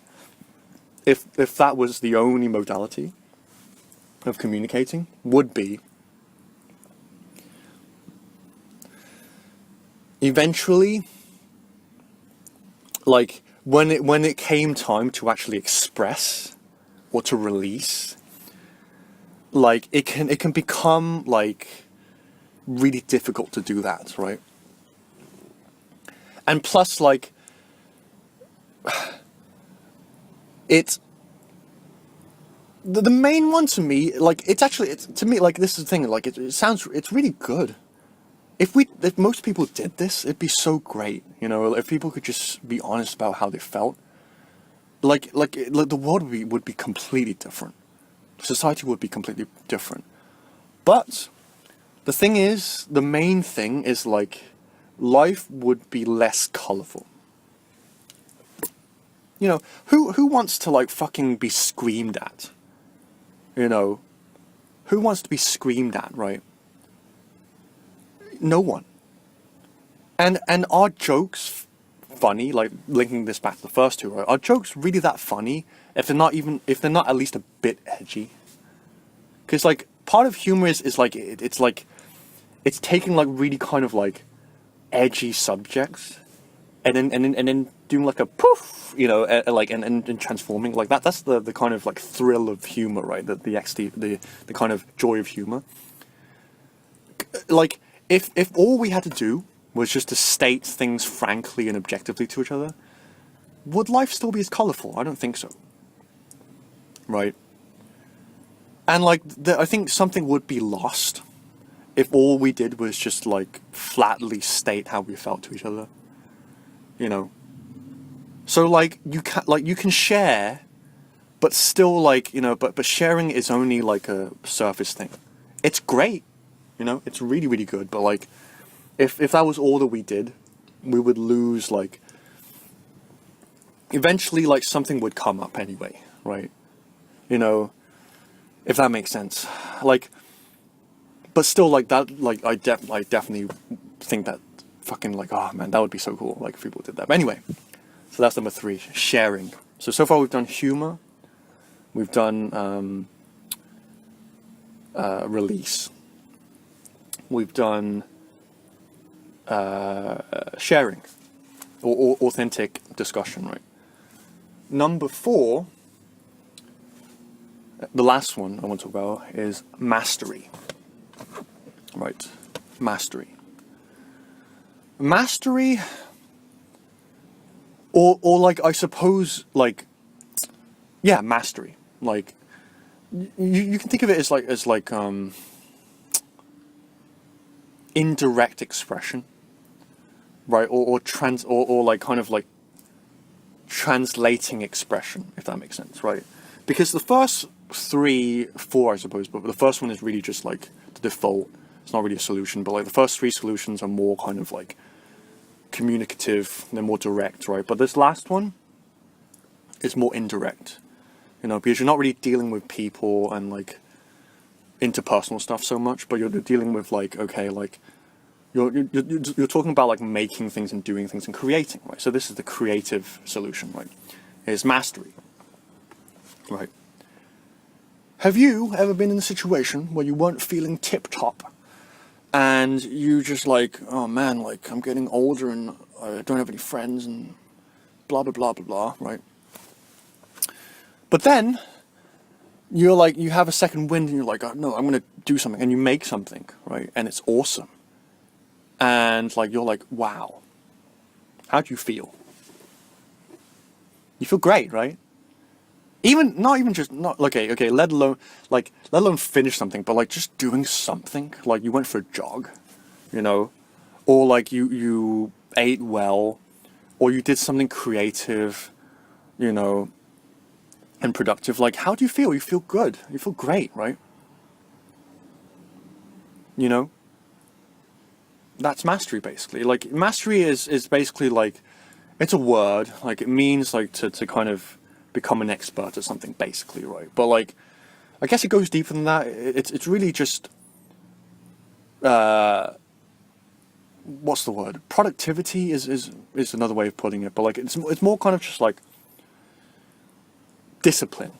Speaker 1: if that was the only modality of communicating, would be eventually, like when it came time to actually express or to release, like it can become like really difficult to do that, right? And plus, like, it's the main one to me, like, it's to me, like, this is the thing, like, it sounds, it's really good. If most people did this, it'd be so great, you know, if people could just be honest about how they felt, like the world would be completely different. Society would be completely different. But the thing is, the main thing is, like, life would be less colorful. You know, who wants to, like, fucking be screamed at? You know, who wants to be screamed at, right? No one. And are jokes funny? Like, linking this back to the first two, right? Are jokes really that funny if they're not at least a bit edgy? Because, like, part of humor is like, it's like, it's taking like really kind of like edgy subjects and then doing like a poof, you know, like and transforming like that. That's the kind of like thrill of humor, right? The kind of joy of humor. Like, if all we had to do was just to state things frankly and objectively to each other, would life still be as colorful? I don't think so. Right? And like, I think something would be lost if all we did was just like flatly state how we felt to each other. you know. So like you can share, but still like, you know, but sharing is only like a surface thing. It's great, you know, it's really, really good, but like if that was all that we did, we would lose like, eventually like something would come up anyway, right? You know, if that makes sense. Like, but still like that, like I definitely think that fucking like, oh man, that would be so cool, like if people did that. But anyway, so that's number 3, sharing. So far we've done humor, we've done release, we've done sharing, or authentic discussion, right? Number 4, the last one I want to talk about is mastery. Right, mastery. Mastery, or like I suppose like, yeah, mastery. Like you can think of it as like indirect expression, right? Or like kind of like translating expression, if that makes sense, right? Because the first 3, 4, I suppose, but the first one is really just like the default. It's not really a solution, but like the first 3 solutions are more kind of like communicative, they're more direct, right? But this last one is more indirect, you know, because you're not really dealing with people and like interpersonal stuff so much, but you're dealing with like, okay, like you're talking about like making things and doing things and creating, right? So this is the creative solution, right? Is mastery, right? Have you ever been in a situation where you weren't feeling tip-top and you just like, oh man, like I'm getting older and I don't have any friends and blah, blah, blah, blah, blah, right? But then you're like, you have a second wind and you're like, oh, no, I'm going to do something, and you make something, right? And it's awesome. And like, you're like, wow, how do you feel? You feel great, right? Not even just, not, okay, let alone finish something, but like just doing something, like you went for a jog, you know, or like you ate well, or you did something creative, you know, and productive. Like, how do you feel? You feel good. You feel great, right? You know, that's mastery, basically. Like, mastery is basically like, it's a word, like it means like to kind of become an expert at something, basically, right? But like, I guess it goes deeper than that. It's really just, what's the word? Productivity is another way of putting it, but like it's more kind of just like discipline,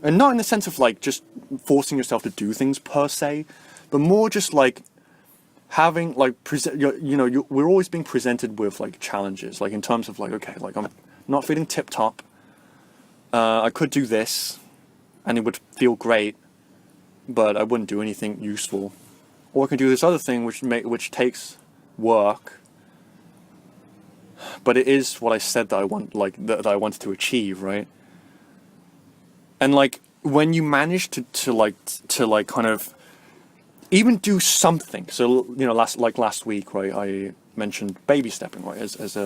Speaker 1: and not in the sense of like just forcing yourself to do things per se, but more just like having like we're always being presented with like challenges, like in terms of like, okay, like I'm not feeling tip top. I could do this, and it would feel great, but I wouldn't do anything useful. Or I can do this other thing, which takes work, but it is what I said that I want, like that I wanted to achieve, right? And like when you manage to kind of even do something. So you know, last week, right? I mentioned baby stepping, right? As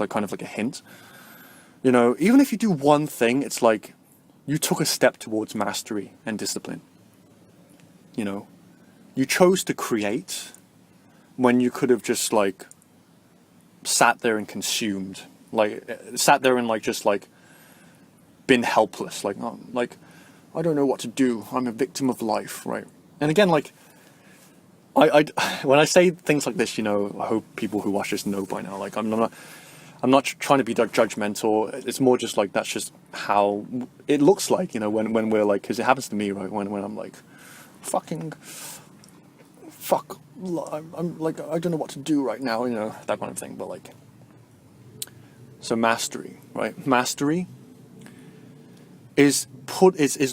Speaker 1: like kind of like a hint. You know, even if you do one thing, it's like you took a step towards mastery and discipline. You know, you chose to create when you could have just like sat there and consumed, like sat there and like just like been helpless, like, oh, like I don't know what to do. I'm a victim of life, right? And again, like I when I say things like this, you know, I hope people who watch this know by now. Like I'm not trying to be judgmental. It's more just like that's just how it looks like, you know, when we're like, because it happens to me, right? When I'm like, fuck, I'm like, I don't know what to do right now, you know, that kind of thing. But like, so mastery, right? Mastery is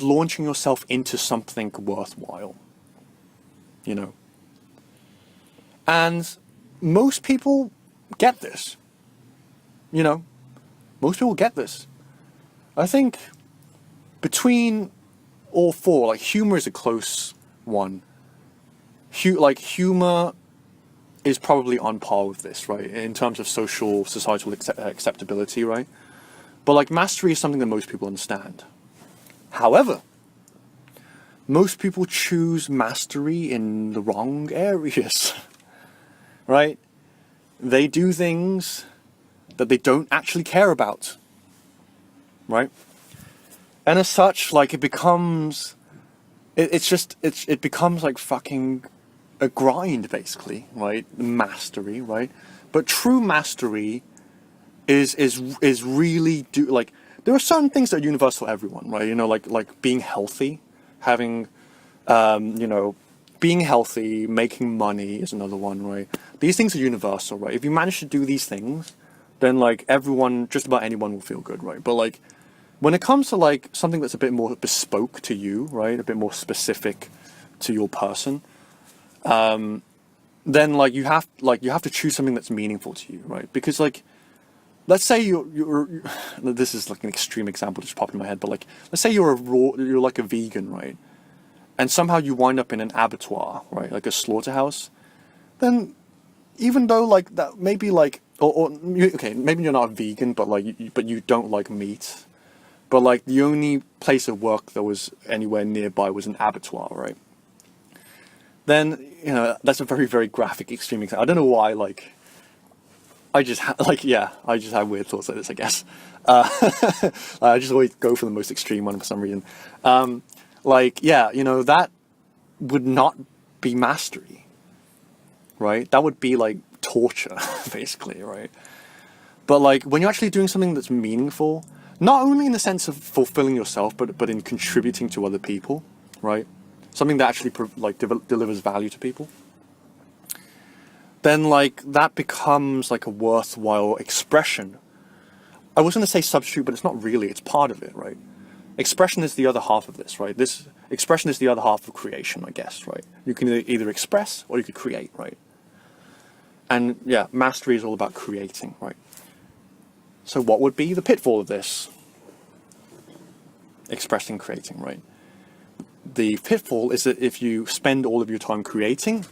Speaker 1: launching yourself into something worthwhile, you know. And most people get this. You know, most people get this. I think between all 4, like humor is a close one. Humor is probably on par with this, right? In terms of societal acceptability, right? But like mastery is something that most people understand. However, most people choose mastery in the wrong areas, right? They do things that they don't actually care about, right? And as such, like it becomes, it becomes like fucking a grind, basically, right? Mastery, right? But true mastery is really like there are certain things that are universal to everyone, right? You know, like being healthy, having, being healthy, making money is another one, right? These things are universal, right? If you manage to do these things, then like everyone, just about anyone will feel good, right? But like when it comes to like something that's a bit more bespoke to you, right? A bit more specific to your person, then like you have to choose something that's meaningful to you, right? Because like, let's say you're this is like an extreme example just popped in my head, but like let's say you're like a vegan, right? And somehow you wind up in an abattoir, right? Like a slaughterhouse. Then even though like that maybe like okay, maybe you're not a vegan, but like but you don't like meat. But like the only place of work that was anywhere nearby was an abattoir, right? Then, you know, that's a very, very graphic, extreme example. I don't know why, like, I just have weird thoughts like this, I guess. I just always go for the most extreme one for some reason. That would not be mastery, right? That would be like torture, basically, right? But like when you're actually doing something that's meaningful, not only in the sense of fulfilling yourself, but in contributing to other people, right? Something that actually delivers value to people, then like that becomes like a worthwhile expression. I was going to say substitute, but it's not really, it's part of it, right? Expression is the other half of this, right? This expression is the other half of creation, I guess, right? You can either express or you could create, right? And yeah, mastery is all about creating, right? So what would be the pitfall of this? Expressing, creating, right? The pitfall is that if you spend all of your time creating,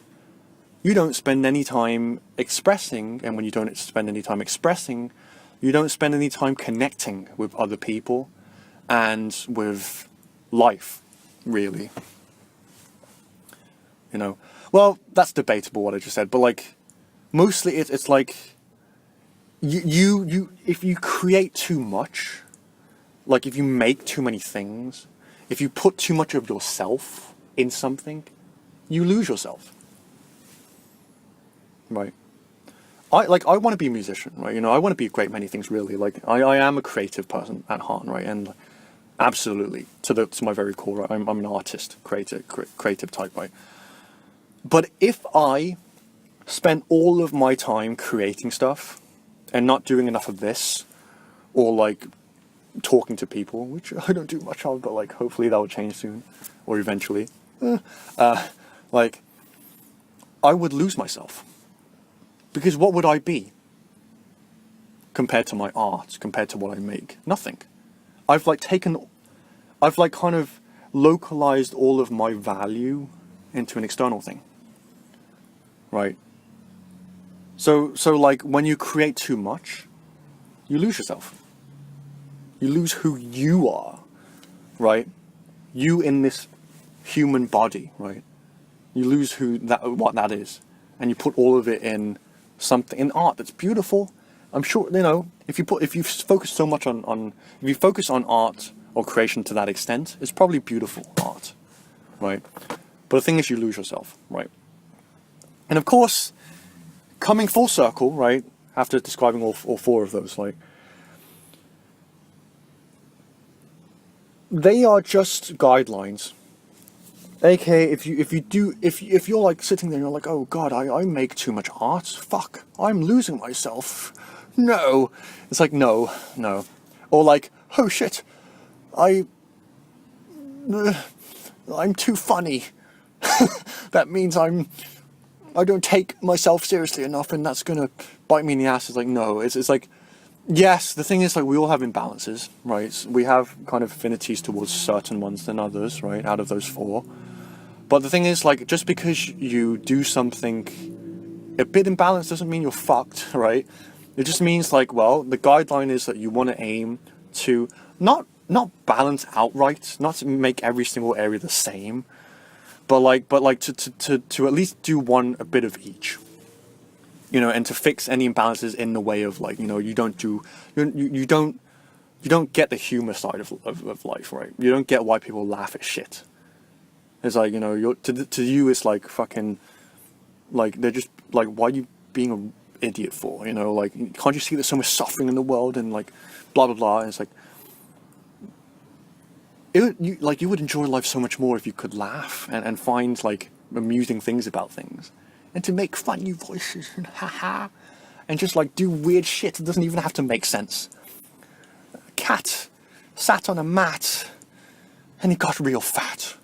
Speaker 1: you don't spend any time expressing, and when you don't spend any time expressing, you don't spend any time connecting with other people and with life, really. You know, well, that's debatable what I just said, but like, mostly it's like, you if you create too much, like if you make too many things, if you put too much of yourself in something, you lose yourself. Right. I want to be a musician, right? You know, I want to be a great many things, really. Like I am a creative person at heart, right? And absolutely to my very core, right? I'm an artist, creative type, right? But if I spend all of my time creating stuff and not doing enough of this, or like talking to people, which I don't do much of, but like hopefully that will change soon or eventually, like I would lose myself. Because what would I be compared to my art, compared to what I make? Nothing. I've kind of localized all of my value into an external thing, right? So like when you create too much, you lose yourself. You lose who you are, right? You in this human body, right? You lose what that is, and you put all of it in something, in art that's beautiful. I'm sure, you know, if you focus so much on if you focus on art or creation to that extent, it's probably beautiful art, right? But the thing is, you lose yourself, right? And of course, coming full circle, right? After describing all four of those, like, they are just guidelines. A.k.a. if you're like sitting there and you're like, oh god, I make too much art, fuck, I'm losing myself. No. It's like, no. Or like, oh shit, I'm too funny. That means I don't take myself seriously enough, and that's gonna bite me in the ass. It's like, no, it's like, yes, the thing is, like, we all have imbalances, right? We have kind of affinities towards certain ones than others, right? Out of those four. But the thing is, like, just because you do something a bit imbalanced doesn't mean you're fucked, right? It just means like, well, the guideline is that you want to aim to not balance outright, not to make every single area the same, but like to at least do a bit of each, you know, and to fix any imbalances in the way of like, you know, you don't get the humor side of life, right? You don't get why people laugh at shit. It's like, you know, to you it's like fucking, like, they're just like, why are you being an idiot for, you know, like, can't you see there's so much suffering in the world and like blah blah blah. And it's like, you would enjoy life so much more if you could laugh and find like amusing things about things, and to make funny voices and haha, and just like do weird shit. It doesn't even have to make sense. A cat sat on a mat and he got real fat.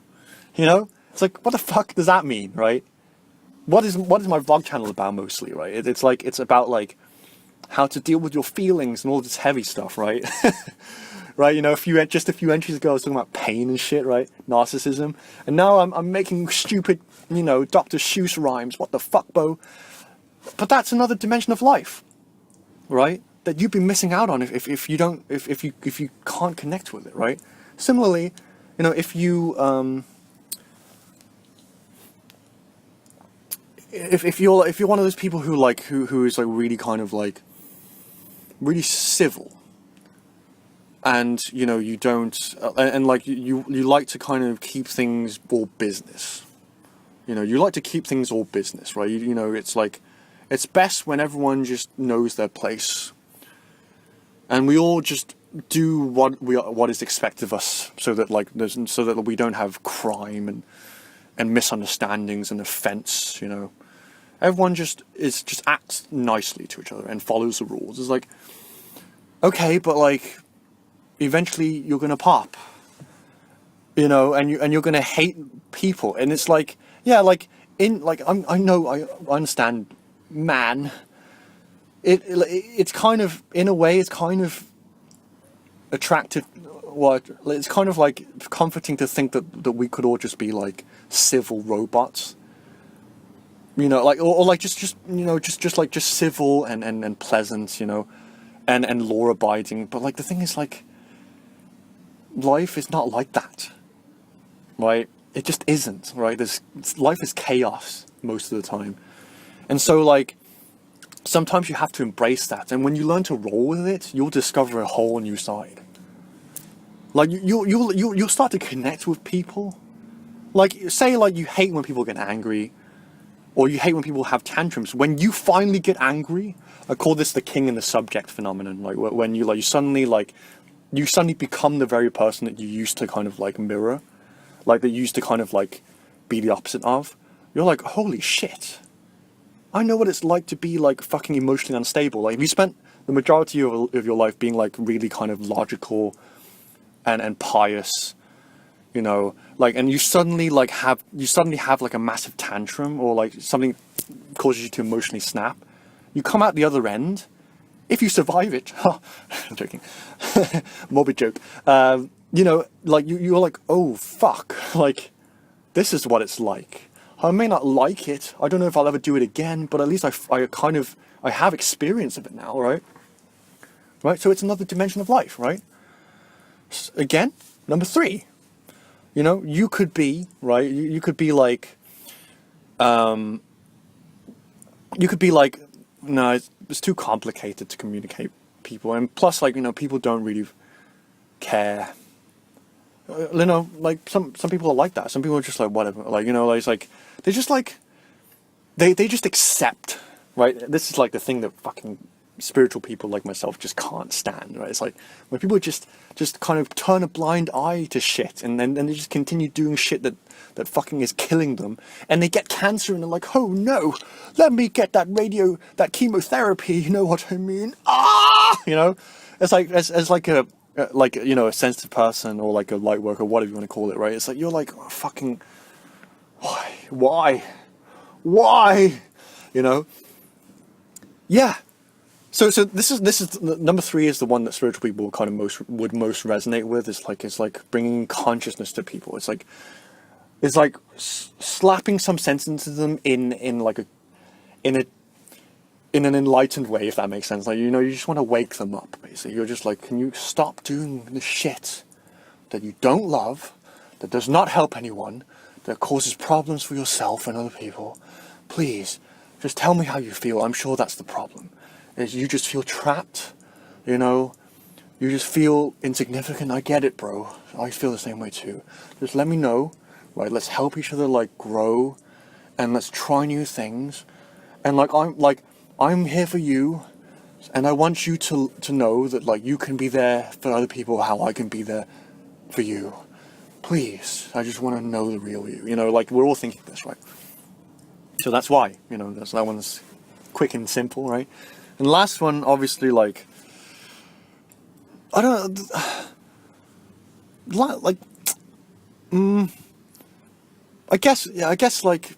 Speaker 1: You know, it's like, what the fuck does that mean, right? What is my vlog channel about mostly, right? It's like, it's about like how to deal with your feelings and all this heavy stuff, right? Right, you know, just a few entries ago I was talking about pain and shit, right? Narcissism. And now I'm making stupid, you know, Dr. Seuss rhymes. What the fuck, Bo? But that's another dimension of life, right? That you'd be missing out on if you can't connect with it, right? Similarly, you know, if you're one of those people who is like really kind of like really civil, and you know, you don't and like you like to kind of keep things all business, you know, you like to keep things all business, right? You know, it's like, it's best when everyone just knows their place and we all just do what is expected of us, so that we don't have crime and misunderstandings and offense, you know. Everyone just acts nicely to each other and follows the rules. It's like, okay, but like, eventually you're gonna pop, you know, and you're gonna hate people, and it's like, yeah, like I understand, man. It's kind of, in a way, it's kind of attractive. What it's kind of like comforting to think that we could all just be like civil robots, you know, like or like just you know, just civil and pleasant, you know, and law abiding. But like, the thing is, like, life is not like that, right? It just isn't, right? Life is chaos most of the time, and so like, sometimes you have to embrace that, and when you learn to roll with it, you'll discover a whole new side. Like, you'll start to connect with people. Like, say like you hate when people get angry, or you hate when people have tantrums. When you finally get angry, I call this the king and the subject phenomenon. Like, when you suddenly become the very person that you used to kind of like mirror, like that you used to kind of like be the opposite of. You're like, holy shit, I know what it's like to be like fucking emotionally unstable. Like, if you spent the majority of your life being like really kind of logical and pious, you know, like, and you suddenly have like a massive tantrum, or like something causes you to emotionally snap, you come out the other end, if you survive it. I'm joking. Morbid joke. You know, like you're like, oh fuck, like, this is what it's like. I may not like it, I don't know if I'll ever do it again, but at least I have experience of it now, right? So it's another dimension of life, right? Again, number 3. You know, you could be, right, you could be like, no, it's too complicated to communicate people, and plus, like, you know, people don't really care. You know, like, some people are like that. Some people are just like, whatever, like, you know, like, it's like, they just like, they just accept, right? This is like the thing that fucking spiritual people like myself just can't stand, right? It's like when people just kind of turn a blind eye to shit, and then they just continue doing shit that fucking is killing them, and they get cancer and they're like, oh no, let me get that chemotherapy, you know what I mean? You know, it's like, as like a like, you know, a sensitive person, or like a light worker, whatever you want to call it, right? It's like, you're like, oh, fucking, why, you know? Yeah. So this is number 3 is the one that spiritual people kind of would most resonate with. It's like bringing consciousness to people. It's like slapping some sense into them in in an enlightened way, if that makes sense. Like, you know, you just want to wake them up, basically. You're just like, can you stop doing the shit that you don't love, that does not help anyone, that causes problems for yourself and other people? Please, just tell me how you feel. I'm sure that's the problem. Is you just feel trapped, you know? You just feel insignificant. I get it, bro. I feel the same way too. Just let me know, right? Let's help each other, like, grow, and let's try new things. And I'm here for you, and I want you to know that, like, you can be there for other people how I can be there for you. Please, I just want to know the real you. You know, like, we're all thinking this, right? So that's why, you know, that one's quick and simple, right? And the last one, obviously, like, I don't know, like, I guess, like,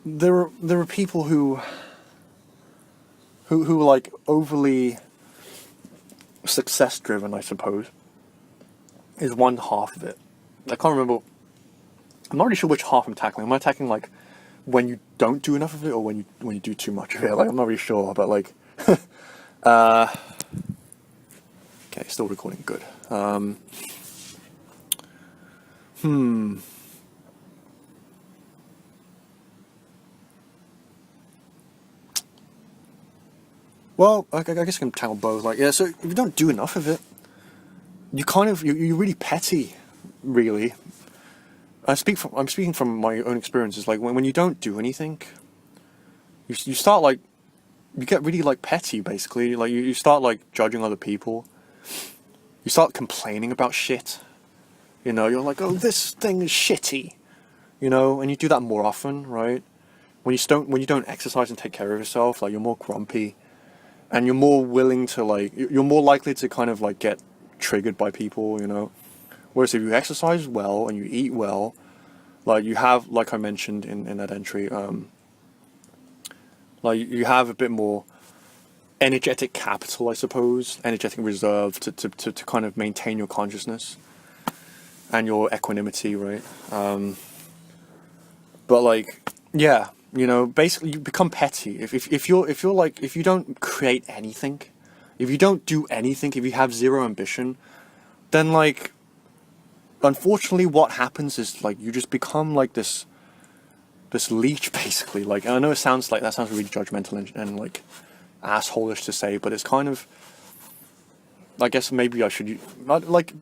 Speaker 1: there are people who like overly success driven, I suppose, is one half of it. I can't remember. I'm not really sure which half I'm tackling. Am I tackling, like, when you don't do enough of it, or when you do too much of it? Like, I'm not really sure, but, like, okay, still recording, good. Well, I guess I can tackle both. Like, yeah, so if you don't do enough of it, you kind of, you're really petty, really. I'm speaking from my own experiences. Like, when you don't do anything, you start, like, you get really, like, petty, basically. Like, you start, like, judging other people. You start complaining about shit. You know, you're like, oh, this thing is shitty. You know, and you do that more often, right? When you don't exercise and take care of yourself, like, you're more grumpy. And you're more willing to, like, you're more likely to kind of, like, get triggered by people, you know. Whereas if you exercise well and you eat well, like, you have, like I mentioned in that entry, like, you have a bit more energetic capital, I suppose, energetic reserve to kind of maintain your consciousness and your equanimity, right? But, like, yeah, you know, basically you become petty. If you're like, if you don't create anything, if you don't do anything, if you have zero ambition, then, like, unfortunately what happens is, like, you just become like this leech, basically. Like, I know that sounds really judgmental and like asshole-ish to say, but it's kind of, I guess maybe I should not, like,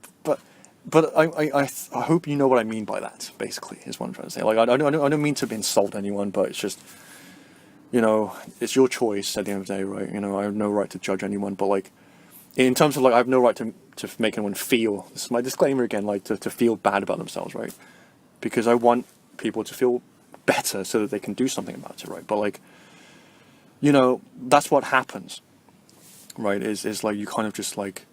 Speaker 1: but I hope you know what I mean by that, basically, is what I'm trying to say. Like, I don't mean to insult anyone, but it's just, you know, it's your choice at the end of the day, right? You know, I have no right to judge anyone, but, like, in terms of, like, I have no right to make anyone feel, this is my disclaimer again, like, to feel bad about themselves, right? Because I want people to feel better so that they can do something about it, right? But, like, you know, that's what happens, right? Is like, you kind of just, like,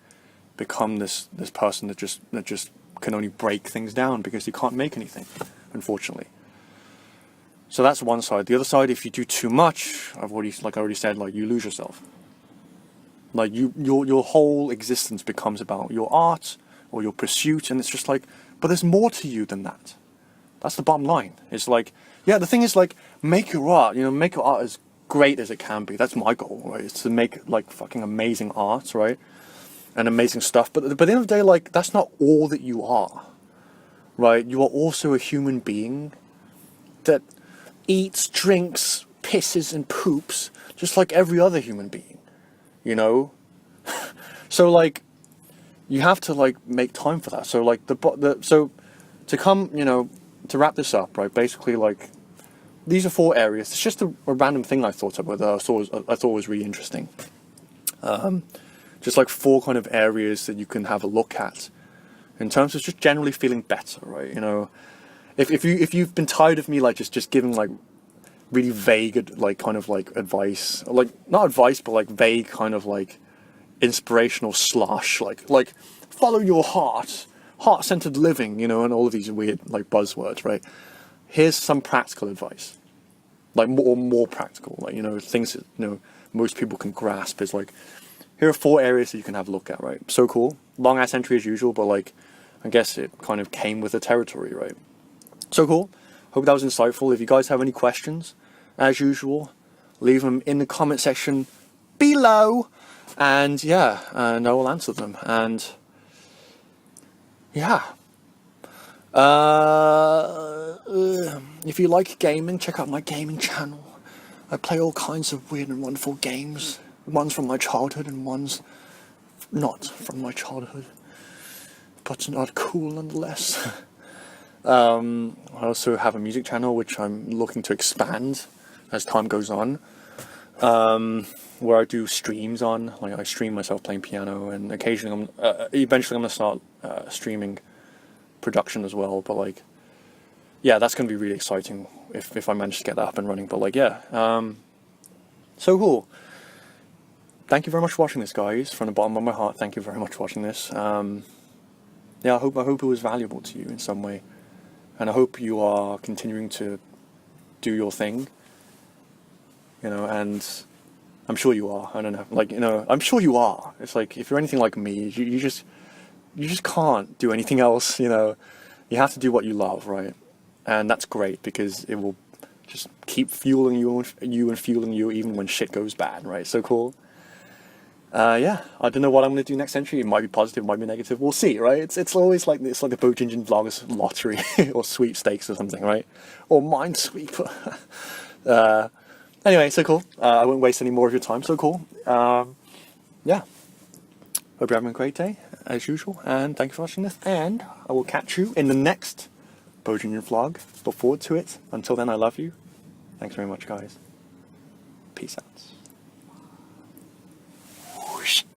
Speaker 1: become this person that just can only break things down because you can't make anything, unfortunately. So that's one side. The other side, if you do too much, I already said, like, you lose yourself. Like, your whole existence becomes about your art or your pursuit, and it's just like, but there's more to you than that. That's the bottom line. It's like, yeah, the thing is, like, make your art, you know, make your art as great as it can be. That's my goal, right? It's to make, like, fucking amazing art, right? And amazing stuff. But at the end of the day, like, that's not all that you are, right? You are also a human being that eats, drinks, pisses, and poops just like every other human being, you know? So, like, you have to, like, make time for that. So, like, so to come, you know, to wrap this up, right? Basically, like, these are 4 areas. It's just a random thing I thought about that I thought was really interesting. Just like 4 kind of areas that you can have a look at in terms of just generally feeling better, right? You know, if you've been tired of me, like, just giving, like, really vague, like, kind of, like, advice, like, not advice, but, like, vague kind of, like, inspirational slosh, like follow your heart-centered living, you know, and all of these weird, like, buzzwords, right? Here's some practical advice, like, more practical, like, you know, things that, you know, most people can grasp. Is like, here are 4 areas that you can have a look at, right? So cool, long ass entry as usual, but, like, I guess it kind of came with the territory, right? So cool. Hope that was insightful. If you guys have any questions, as usual, leave them in the comment section below, and yeah, and I will answer them. And yeah, if you like gaming, check out my gaming channel. I play all kinds of weird and wonderful games, ones from my childhood and ones not from my childhood, but not cool nonetheless. I also have a music channel which I'm looking to expand as time goes on, where I do streams on, like I stream myself playing piano, and occasionally eventually I'm gonna start streaming production as well. But like, yeah, that's gonna be really exciting if I manage to get that up and running. But like, yeah, so cool. Thank you very much for watching this, guys. From the bottom of my heart, thank you very much for watching this. Yeah, I hope it was valuable to you in some way. And I hope you are continuing to do your thing, you know, and I'm sure you are. I don't know, like, you know, I'm sure you are. It's like, if you're anything like me, you just can't do anything else, you know. You have to do what you love, right? And that's great, because it will just keep fueling you and fueling you even when shit goes bad, right? So cool. Yeah, I don't know what I'm going to do next entry. It might be positive, it might be negative. We'll see, right? It's always like, it's like the Bojinjin Vloggers lottery or sweepstakes or something, right? Or Minesweeper. Anyway, so cool. I won't waste any more of your time. So cool. Yeah. Hope you're having a great day, as usual. And thank you for watching this. And I will catch you in the next Bojinjin Vlog. Look forward to it. Until then, I love you. Thanks very much, guys. Peace out.